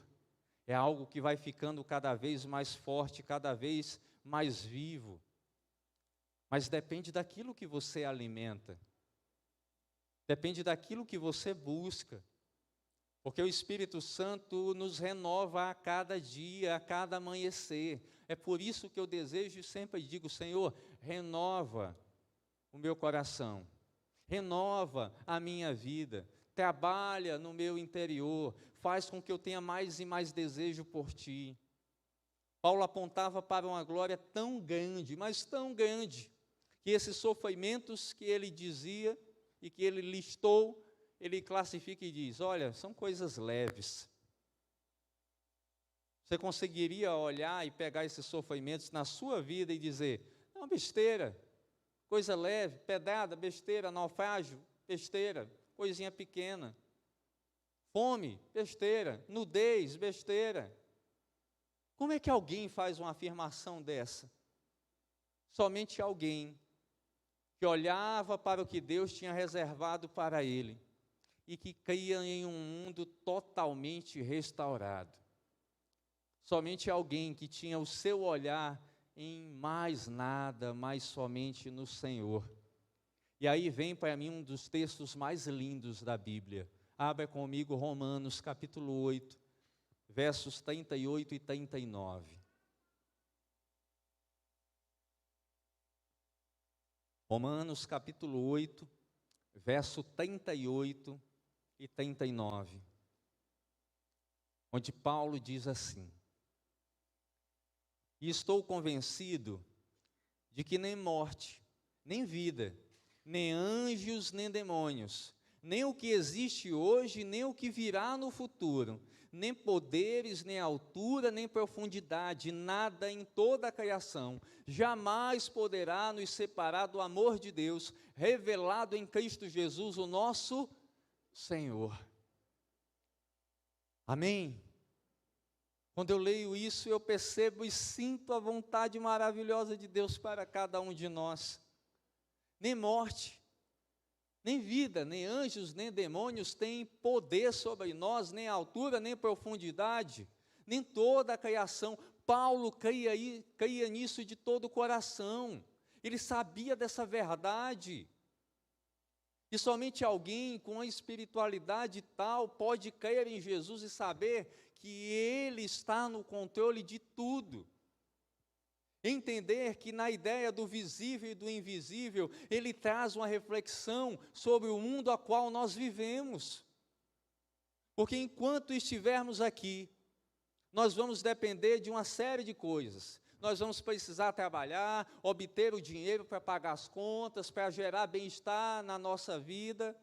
é algo que vai ficando cada vez mais forte, cada vez mais vivo, mas depende daquilo que você alimenta, depende daquilo que você busca. Porque o Espírito Santo nos renova a cada dia, a cada amanhecer. É por isso que eu desejo e sempre digo, Senhor, renova o meu coração, renova a minha vida, trabalha no meu interior, faz com que eu tenha mais e mais desejo por Ti. Paulo apontava para uma glória tão grande, mas tão grande, que esses sofrimentos que ele dizia e que ele listou, ele classifica e diz, olha, são coisas leves. Você conseguiria olhar e pegar esses sofrimentos na sua vida e dizer, não, besteira, coisa leve, pedrada, besteira, naufrágio, besteira, coisinha pequena. Fome, besteira, nudez, besteira. Como é que alguém faz uma afirmação dessa? Somente alguém que olhava para o que Deus tinha reservado para ele e que cria em um mundo totalmente restaurado. Somente alguém que tinha o seu olhar em mais nada, mas somente no Senhor. E aí vem para mim um dos textos mais lindos da Bíblia. Abra comigo Romanos capítulo 8, versos 38 e 39. Romanos capítulo 8, verso 38 e 39, onde Paulo diz assim: e estou convencido de que nem morte, nem vida, nem anjos, nem demônios, nem o que existe hoje, nem o que virá no futuro, nem poderes, nem altura, nem profundidade, nada em toda a criação, jamais poderá nos separar do amor de Deus, revelado em Cristo Jesus, o nosso Senhor. Amém? Quando eu leio isso, eu percebo e sinto a vontade maravilhosa de Deus para cada um de nós. Nem morte, nem vida, nem anjos, nem demônios têm poder sobre nós, nem altura, nem profundidade, nem toda a criação. Paulo creia nisso de todo o coração. Ele sabia dessa verdade. E somente alguém com a espiritualidade tal pode crer em Jesus e saber que Ele está no controle de tudo. Entender que na ideia do visível e do invisível, Ele traz uma reflexão sobre o mundo a qual nós vivemos. Porque enquanto estivermos aqui, nós vamos depender de uma série de coisas. Nós vamos precisar trabalhar, obter o dinheiro para pagar as contas, para gerar bem-estar na nossa vida,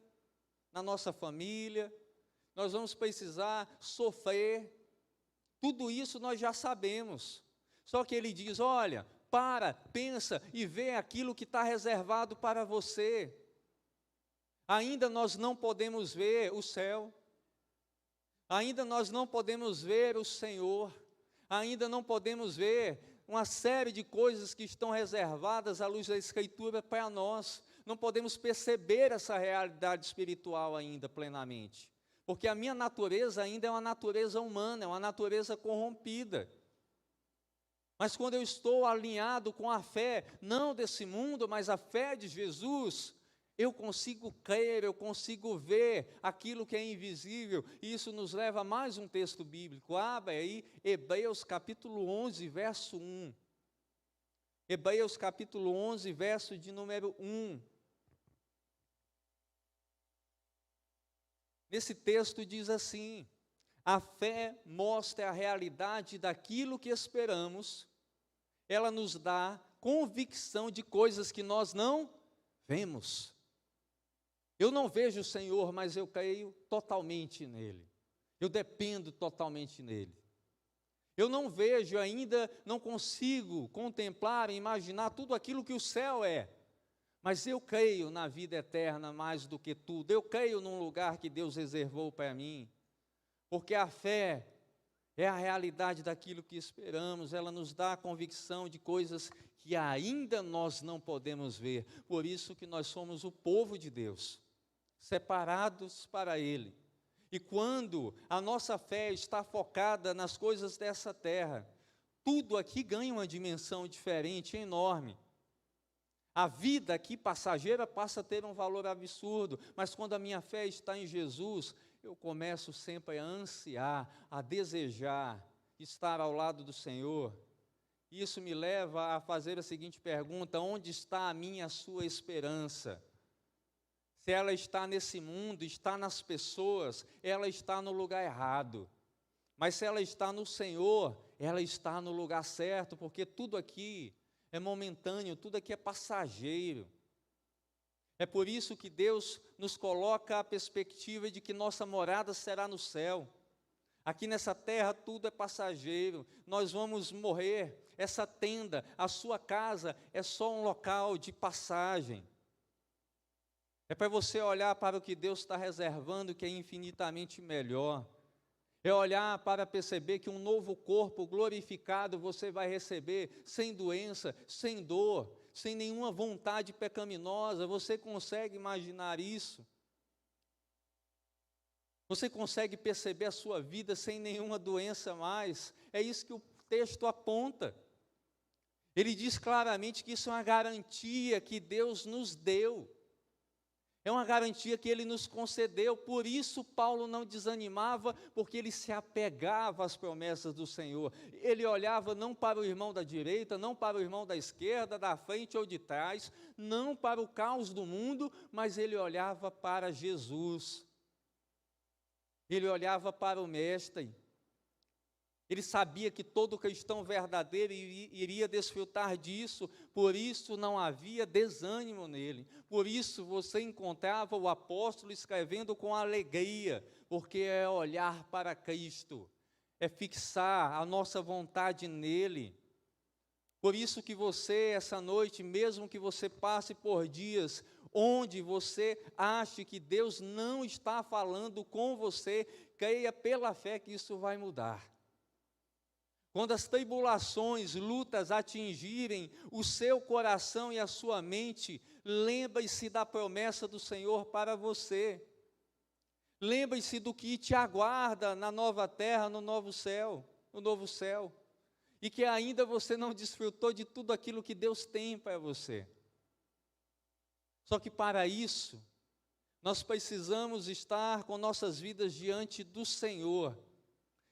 na nossa família. Nós vamos precisar sofrer. Tudo isso nós já sabemos. Só que ele diz: olha, pensa e vê aquilo que está reservado para você. Ainda nós não podemos ver o céu. Ainda nós não podemos ver o Senhor. Ainda não podemos ver uma série de coisas que estão reservadas à luz da Escritura para nós. Não podemos perceber essa realidade espiritual ainda plenamente. Porque a minha natureza ainda é uma natureza humana, é uma natureza corrompida. Mas quando eu estou alinhado com a fé, não desse mundo, mas a fé de Jesus, eu consigo crer, eu consigo ver aquilo que é invisível. E isso nos leva a mais um texto bíblico. Abra aí, Hebreus capítulo 11, verso 1. Hebreus capítulo 11, verso de número 1. Nesse texto diz assim: a fé mostra a realidade daquilo que esperamos, ela nos dá convicção de coisas que nós não vemos. Eu não vejo o Senhor, mas eu creio totalmente nele. Eu dependo totalmente nele. Eu não vejo ainda, não consigo contemplar e imaginar tudo aquilo que o céu é. Mas eu creio na vida eterna mais do que tudo. Eu creio num lugar que Deus reservou para mim. Porque a fé é a realidade daquilo que esperamos. Ela nos dá a convicção de coisas que ainda nós não podemos ver. Por isso que nós somos o povo de Deus, separados para Ele. E quando a nossa fé está focada nas coisas dessa terra, tudo aqui ganha uma dimensão diferente, enorme. A vida aqui passageira passa a ter um valor absurdo, mas quando a minha fé está em Jesus, eu começo sempre a ansiar, a desejar estar ao lado do Senhor. Isso me leva a fazer a seguinte pergunta: onde está a minha, a sua esperança? Se ela está nesse mundo, está nas pessoas, ela está no lugar errado. Mas se ela está no Senhor, ela está no lugar certo, porque tudo aqui é momentâneo, tudo aqui é passageiro. É por isso que Deus nos coloca a perspectiva de que nossa morada será no céu. Aqui nessa terra tudo é passageiro, nós vamos morrer. Essa tenda, a sua casa, é só um local de passagem. É para você olhar para o que Deus está reservando, que é infinitamente melhor. É olhar para perceber que um novo corpo glorificado você vai receber, sem doença, sem dor, sem nenhuma vontade pecaminosa. Você consegue imaginar isso? Você consegue perceber a sua vida sem nenhuma doença mais? É isso que o texto aponta. Ele diz claramente que isso é uma garantia que Deus nos deu. É uma garantia que Ele nos concedeu, por isso Paulo não desanimava, porque ele se apegava às promessas do Senhor. Ele olhava não para o irmão da direita, não para o irmão da esquerda, da frente ou de trás, não para o caos do mundo, mas ele olhava para Jesus. Ele olhava para o Mestre. Ele sabia que todo cristão verdadeiro iria desfrutar disso, por isso não havia desânimo nele. Por isso você encontrava o apóstolo escrevendo com alegria, porque é olhar para Cristo, é fixar a nossa vontade nele. Por isso que você, essa noite, mesmo que você passe por dias onde você ache que Deus não está falando com você, creia pela fé que isso vai mudar. Quando as tribulações, lutas atingirem o seu coração e a sua mente, lembre-se da promessa do Senhor para você. Lembre-se do que te aguarda na nova terra, no novo céu. E que ainda você não desfrutou de tudo aquilo que Deus tem para você. Só que para isso, nós precisamos estar com nossas vidas diante do Senhor.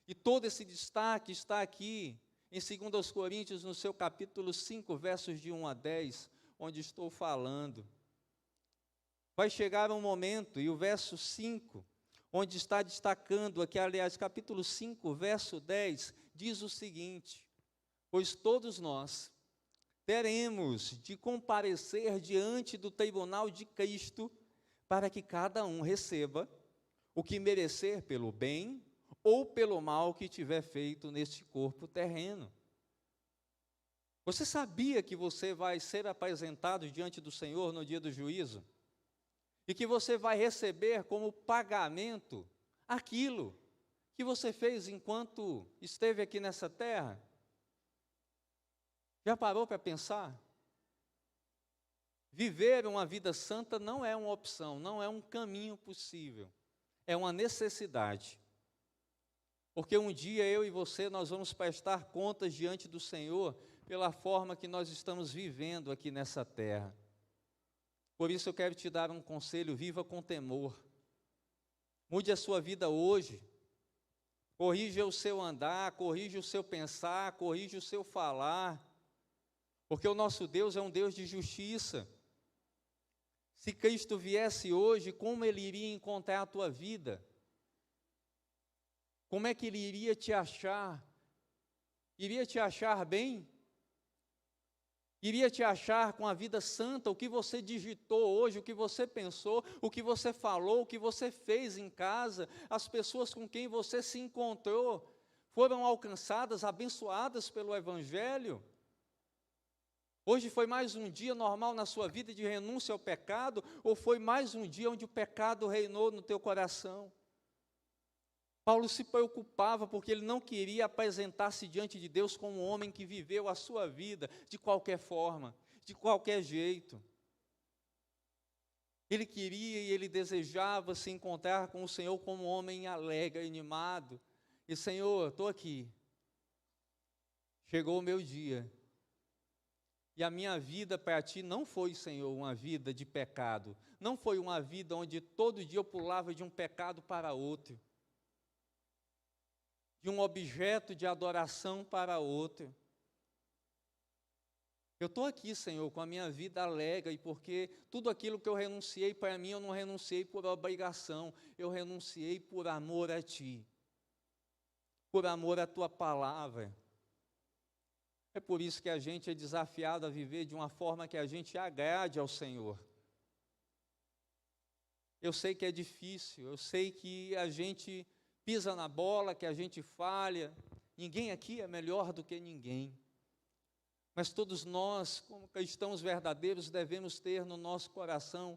E todo esse destaque está aqui em 2 Coríntios, no seu capítulo 5, versos de 1 a 10, onde estou falando. Vai chegar um momento, e o verso 5, onde está destacando aqui, aliás, capítulo 5, verso 10, diz o seguinte: pois todos nós teremos de comparecer diante do tribunal de Cristo, para que cada um receba o que merecer pelo bem ou pelo mal que tiver feito neste corpo terreno. Você sabia que você vai ser apresentado diante do Senhor no dia do juízo? E que você vai receber como pagamento aquilo que você fez enquanto esteve aqui nessa terra? Já parou para pensar? Viver uma vida santa não é uma opção, não é um caminho possível, é uma necessidade. Porque um dia eu e você, nós vamos prestar contas diante do Senhor pela forma que nós estamos vivendo aqui nessa terra. Por isso eu quero te dar um conselho: viva com temor. Mude a sua vida hoje. Corrija o seu andar, corrija o seu pensar, corrija o seu falar. Porque o nosso Deus é um Deus de justiça. Se Cristo viesse hoje, como Ele iria encontrar a tua vida? Como é que Ele iria te achar? Iria te achar bem? Iria te achar com a vida santa? O que você digitou hoje, o que você pensou, o que você falou, o que você fez em casa, as pessoas com quem você se encontrou, foram alcançadas, abençoadas pelo Evangelho? Hoje foi mais um dia normal na sua vida de renúncia ao pecado, ou foi mais um dia onde o pecado reinou no teu coração? Paulo se preocupava porque ele não queria apresentar-se diante de Deus como um homem que viveu a sua vida de qualquer forma, de qualquer jeito. Ele queria e ele desejava se encontrar com o Senhor como um homem alegre, animado. E Senhor, estou aqui. Chegou o meu dia. E a minha vida para Ti não foi, Senhor, uma vida de pecado. Não foi uma vida onde todo dia eu pulava de um pecado para outro. De um objeto de adoração para outro. Eu estou aqui, Senhor, com a minha vida alegre, porque tudo aquilo que eu renunciei para mim, eu não renunciei por obrigação, eu renunciei por amor a Ti, por amor à Tua palavra. É por isso que a gente é desafiado a viver de uma forma que a gente agrade ao Senhor. Eu sei que é difícil, eu sei que a gente pisa na bola, que a gente falha. Ninguém aqui é melhor do que ninguém. Mas todos nós, como cristãos verdadeiros, devemos ter no nosso coração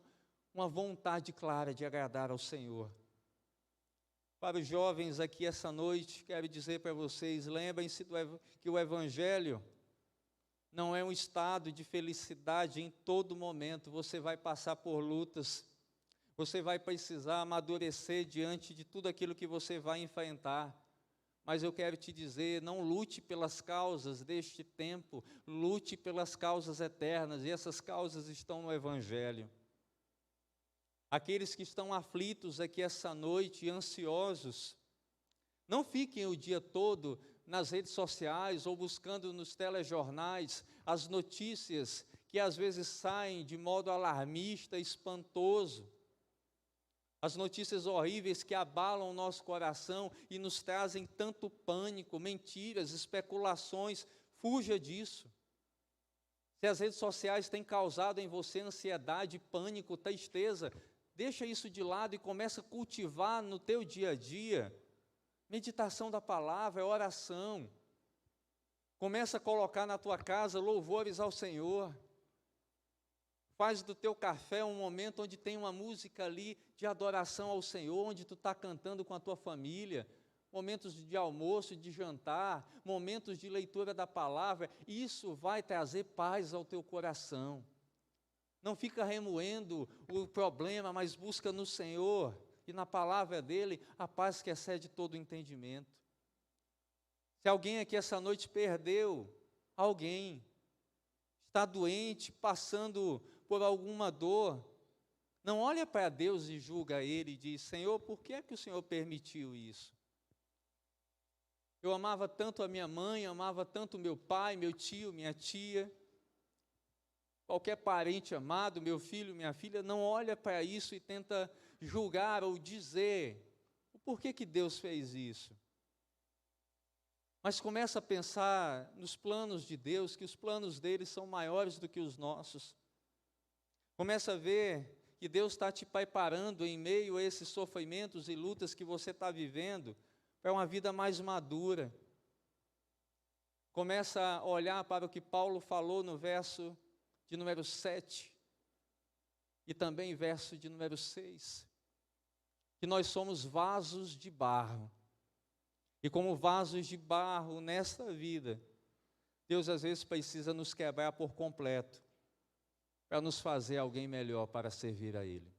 uma vontade clara de agradar ao Senhor. Para os jovens aqui essa noite, quero dizer para vocês, lembrem-se que o Evangelho não é um estado de felicidade em todo momento. Você vai passar por lutas, você vai precisar amadurecer diante de tudo aquilo que você vai enfrentar. Mas eu quero te dizer, não lute pelas causas deste tempo, lute pelas causas eternas, e essas causas estão no Evangelho. Aqueles que estão aflitos aqui essa noite, ansiosos, não fiquem o dia todo nas redes sociais ou buscando nos telejornais as notícias que às vezes saem de modo alarmista, espantoso. As notícias horríveis que abalam o nosso coração e nos trazem tanto pânico, mentiras, especulações. Fuja disso. Se as redes sociais têm causado em você ansiedade, pânico, tristeza, deixa isso de lado e começa a cultivar no teu dia a dia meditação da palavra, oração. Começa a colocar na tua casa louvores ao Senhor. Faz do teu café um momento onde tem uma música ali de adoração ao Senhor, onde tu está cantando com a tua família, momentos de almoço, de jantar, momentos de leitura da palavra. Isso vai trazer paz ao teu coração. Não fica remoendo o problema, mas busca no Senhor e na palavra dele a paz que excede todo o entendimento. Se alguém aqui essa noite perdeu alguém, está doente, passando por alguma dor, não olha para Deus e julga Ele e diz: Senhor, por que é que o Senhor permitiu isso? Eu amava tanto a minha mãe, amava tanto meu pai, meu tio, minha tia, qualquer parente amado, meu filho, minha filha, não olha para isso e tenta julgar ou dizer o porquê que Deus fez isso. Mas começa a pensar nos planos de Deus, que os planos dele são maiores do que os nossos. Começa a ver que Deus está te preparando em meio a esses sofrimentos e lutas que você está vivendo para uma vida mais madura. Começa a olhar para o que Paulo falou no verso de número 7 e também verso de número 6, que nós somos vasos de barro. E como vasos de barro nesta vida, Deus às vezes precisa nos quebrar por completo, para nos fazer alguém melhor para servir a Ele.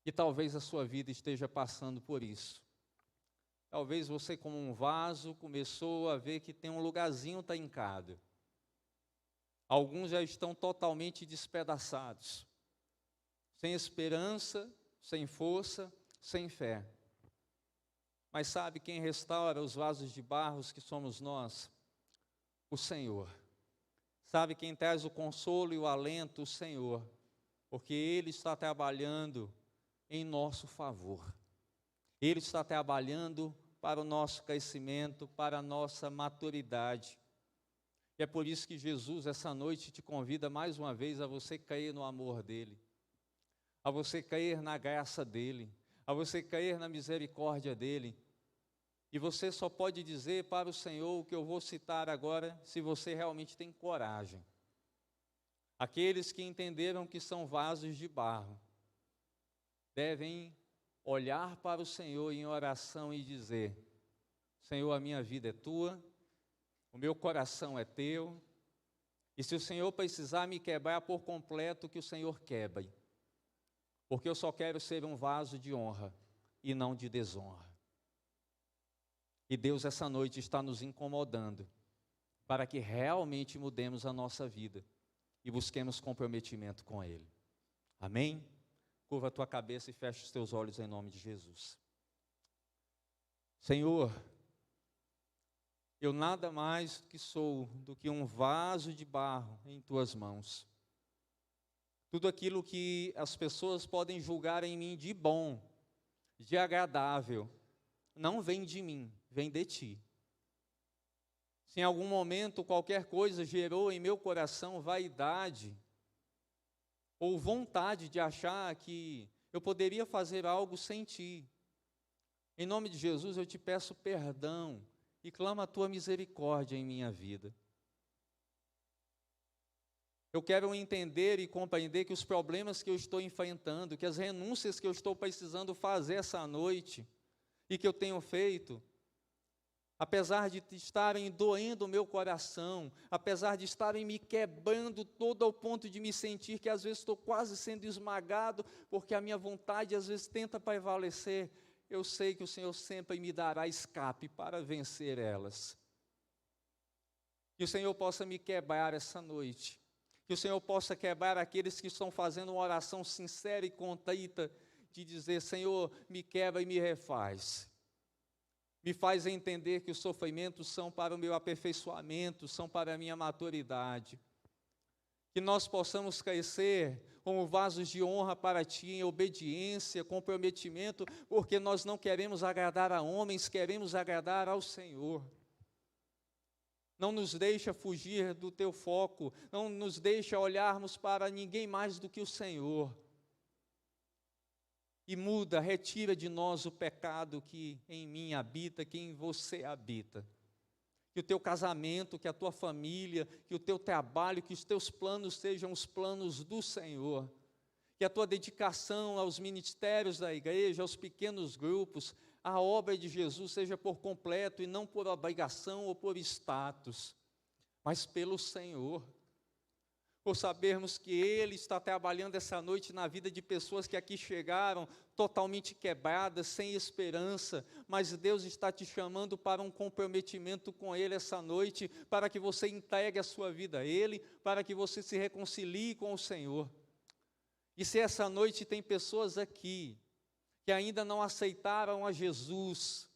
E talvez a sua vida esteja passando por isso. Talvez você, como um vaso, começou a ver que tem um lugarzinho trincado. Alguns já estão totalmente despedaçados, sem esperança, sem força, sem fé. Mas sabe quem restaura os vasos de barros que somos nós? O Senhor. Sabe quem traz o consolo e o alento? O Senhor. Porque Ele está trabalhando em nosso favor. Ele está trabalhando para o nosso crescimento, para a nossa maturidade. E é por isso que Jesus, essa noite, te convida mais uma vez a você cair no amor dEle, a você cair na graça dEle, a você cair na misericórdia dEle. E você só pode dizer para o Senhor o que eu vou citar agora, se você realmente tem coragem. Aqueles que entenderam que são vasos de barro, devem olhar para o Senhor em oração e dizer: Senhor, a minha vida é tua, o meu coração é teu, e se o Senhor precisar me quebrar por completo, que o Senhor quebre, porque eu só quero ser um vaso de honra e não de desonra. E Deus essa noite está nos incomodando para que realmente mudemos a nossa vida e busquemos comprometimento com Ele. Amém? Curva a tua cabeça e fecha os teus olhos em nome de Jesus. Senhor, eu nada mais que sou do que um vaso de barro em tuas mãos. Tudo aquilo que as pessoas podem julgar em mim de bom, de agradável, não vem de mim, vem de ti. Se em algum momento qualquer coisa gerou em meu coração vaidade, ou vontade de achar que eu poderia fazer algo sem ti, em nome de Jesus eu te peço perdão e clamo a tua misericórdia em minha vida. Eu quero entender e compreender que os problemas que eu estou enfrentando, que as renúncias que eu estou precisando fazer essa noite, e que eu tenho feito, apesar de estarem doendo o meu coração, apesar de estarem me quebrando todo ao ponto de me sentir que às vezes estou quase sendo esmagado, porque a minha vontade às vezes tenta prevalecer, eu sei que o Senhor sempre me dará escape para vencer elas. Que o Senhor possa me quebrar essa noite, Que o Senhor possa quebrar aqueles que estão fazendo uma oração sincera e contrita, de dizer: Senhor, me quebra e me refaz. Me faz entender que os sofrimentos são para o meu aperfeiçoamento, são para a minha maturidade. Que nós possamos crescer como vasos de honra para Ti, em obediência, comprometimento, porque nós não queremos agradar a homens, queremos agradar ao Senhor. Não nos deixa fugir do Teu foco, não nos deixa olharmos para ninguém mais do que o Senhor. E muda, retira de nós o pecado que em mim habita, que em você habita. Que o teu casamento, que a tua família, que o teu trabalho, que os teus planos sejam os planos do Senhor. Que a tua dedicação aos ministérios da igreja, aos pequenos grupos, a obra de Jesus seja por completo e não por obrigação ou por status, mas pelo Senhor. Por sabermos que Ele está trabalhando essa noite na vida de pessoas que aqui chegaram totalmente quebradas, sem esperança, mas Deus está te chamando para um comprometimento com Ele essa noite, para que você entregue a sua vida a Ele, para que você se reconcilie com o Senhor. E se essa noite tem pessoas aqui que ainda não aceitaram a Jesus,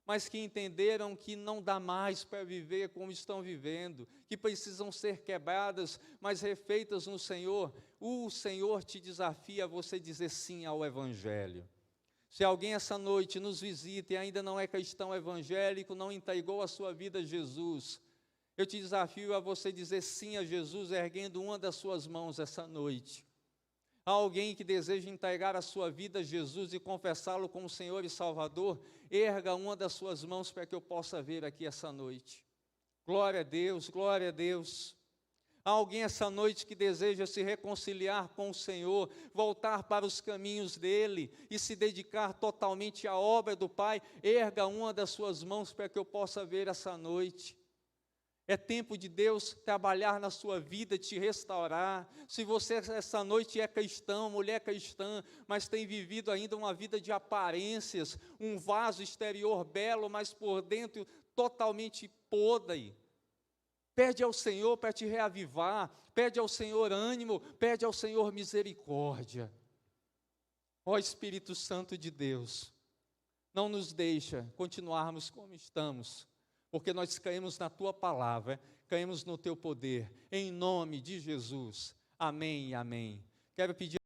mas que entenderam que não dá mais para viver como estão vivendo, que precisam ser quebradas, mas refeitas no Senhor, o Senhor te desafia a você dizer sim ao Evangelho. Se alguém essa noite nos visita e ainda não é cristão evangélico, não entregou a sua vida a Jesus, eu te desafio a você dizer sim a Jesus, erguendo uma das suas mãos essa noite. Há alguém que deseja entregar a sua vida a Jesus e confessá-lo como Senhor e Salvador, erga uma das suas mãos para que eu possa ver aqui essa noite. Glória a Deus, glória a Deus. Há alguém essa noite que deseja se reconciliar com o Senhor, voltar para os caminhos dEle e se dedicar totalmente à obra do Pai, erga uma das suas mãos para que eu possa ver essa noite. É tempo de Deus trabalhar na sua vida, te restaurar. Se você essa noite é cristão, mulher cristã, mas tem vivido ainda uma vida de aparências, um vaso exterior belo, mas por dentro totalmente podre, pede ao Senhor para te reavivar, pede ao Senhor ânimo, pede ao Senhor misericórdia. Ó Espírito Santo de Deus, não nos deixa continuarmos como estamos, porque nós caímos na Tua palavra, caímos no Teu poder, em nome de Jesus. Amém e amém. Quero pedir